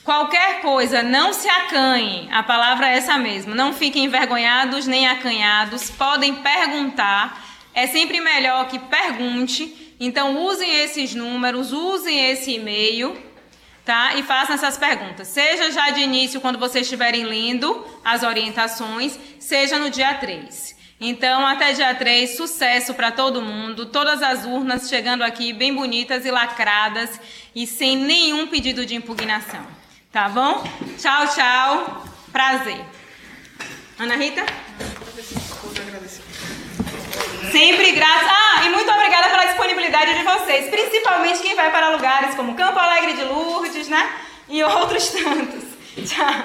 Qualquer coisa, não se acanhem, a palavra é essa mesmo. Não fiquem envergonhados nem acanhados, podem perguntar. É sempre melhor que pergunte. Então, usem esses números, usem esse e-mail, tá? E façam essas perguntas. Seja já de início, quando vocês estiverem lendo as orientações, seja no dia 3. Então, até dia 3, sucesso para todo mundo. Todas as urnas chegando aqui bem bonitas e lacradas e sem nenhum pedido de impugnação. Tá bom? Tchau, tchau. Prazer. Ana Rita? Sempre graças. E muito obrigada pela disponibilidade de vocês, principalmente quem vai para lugares como Campo Alegre de Lourdes, né? E outros tantos. Tchau.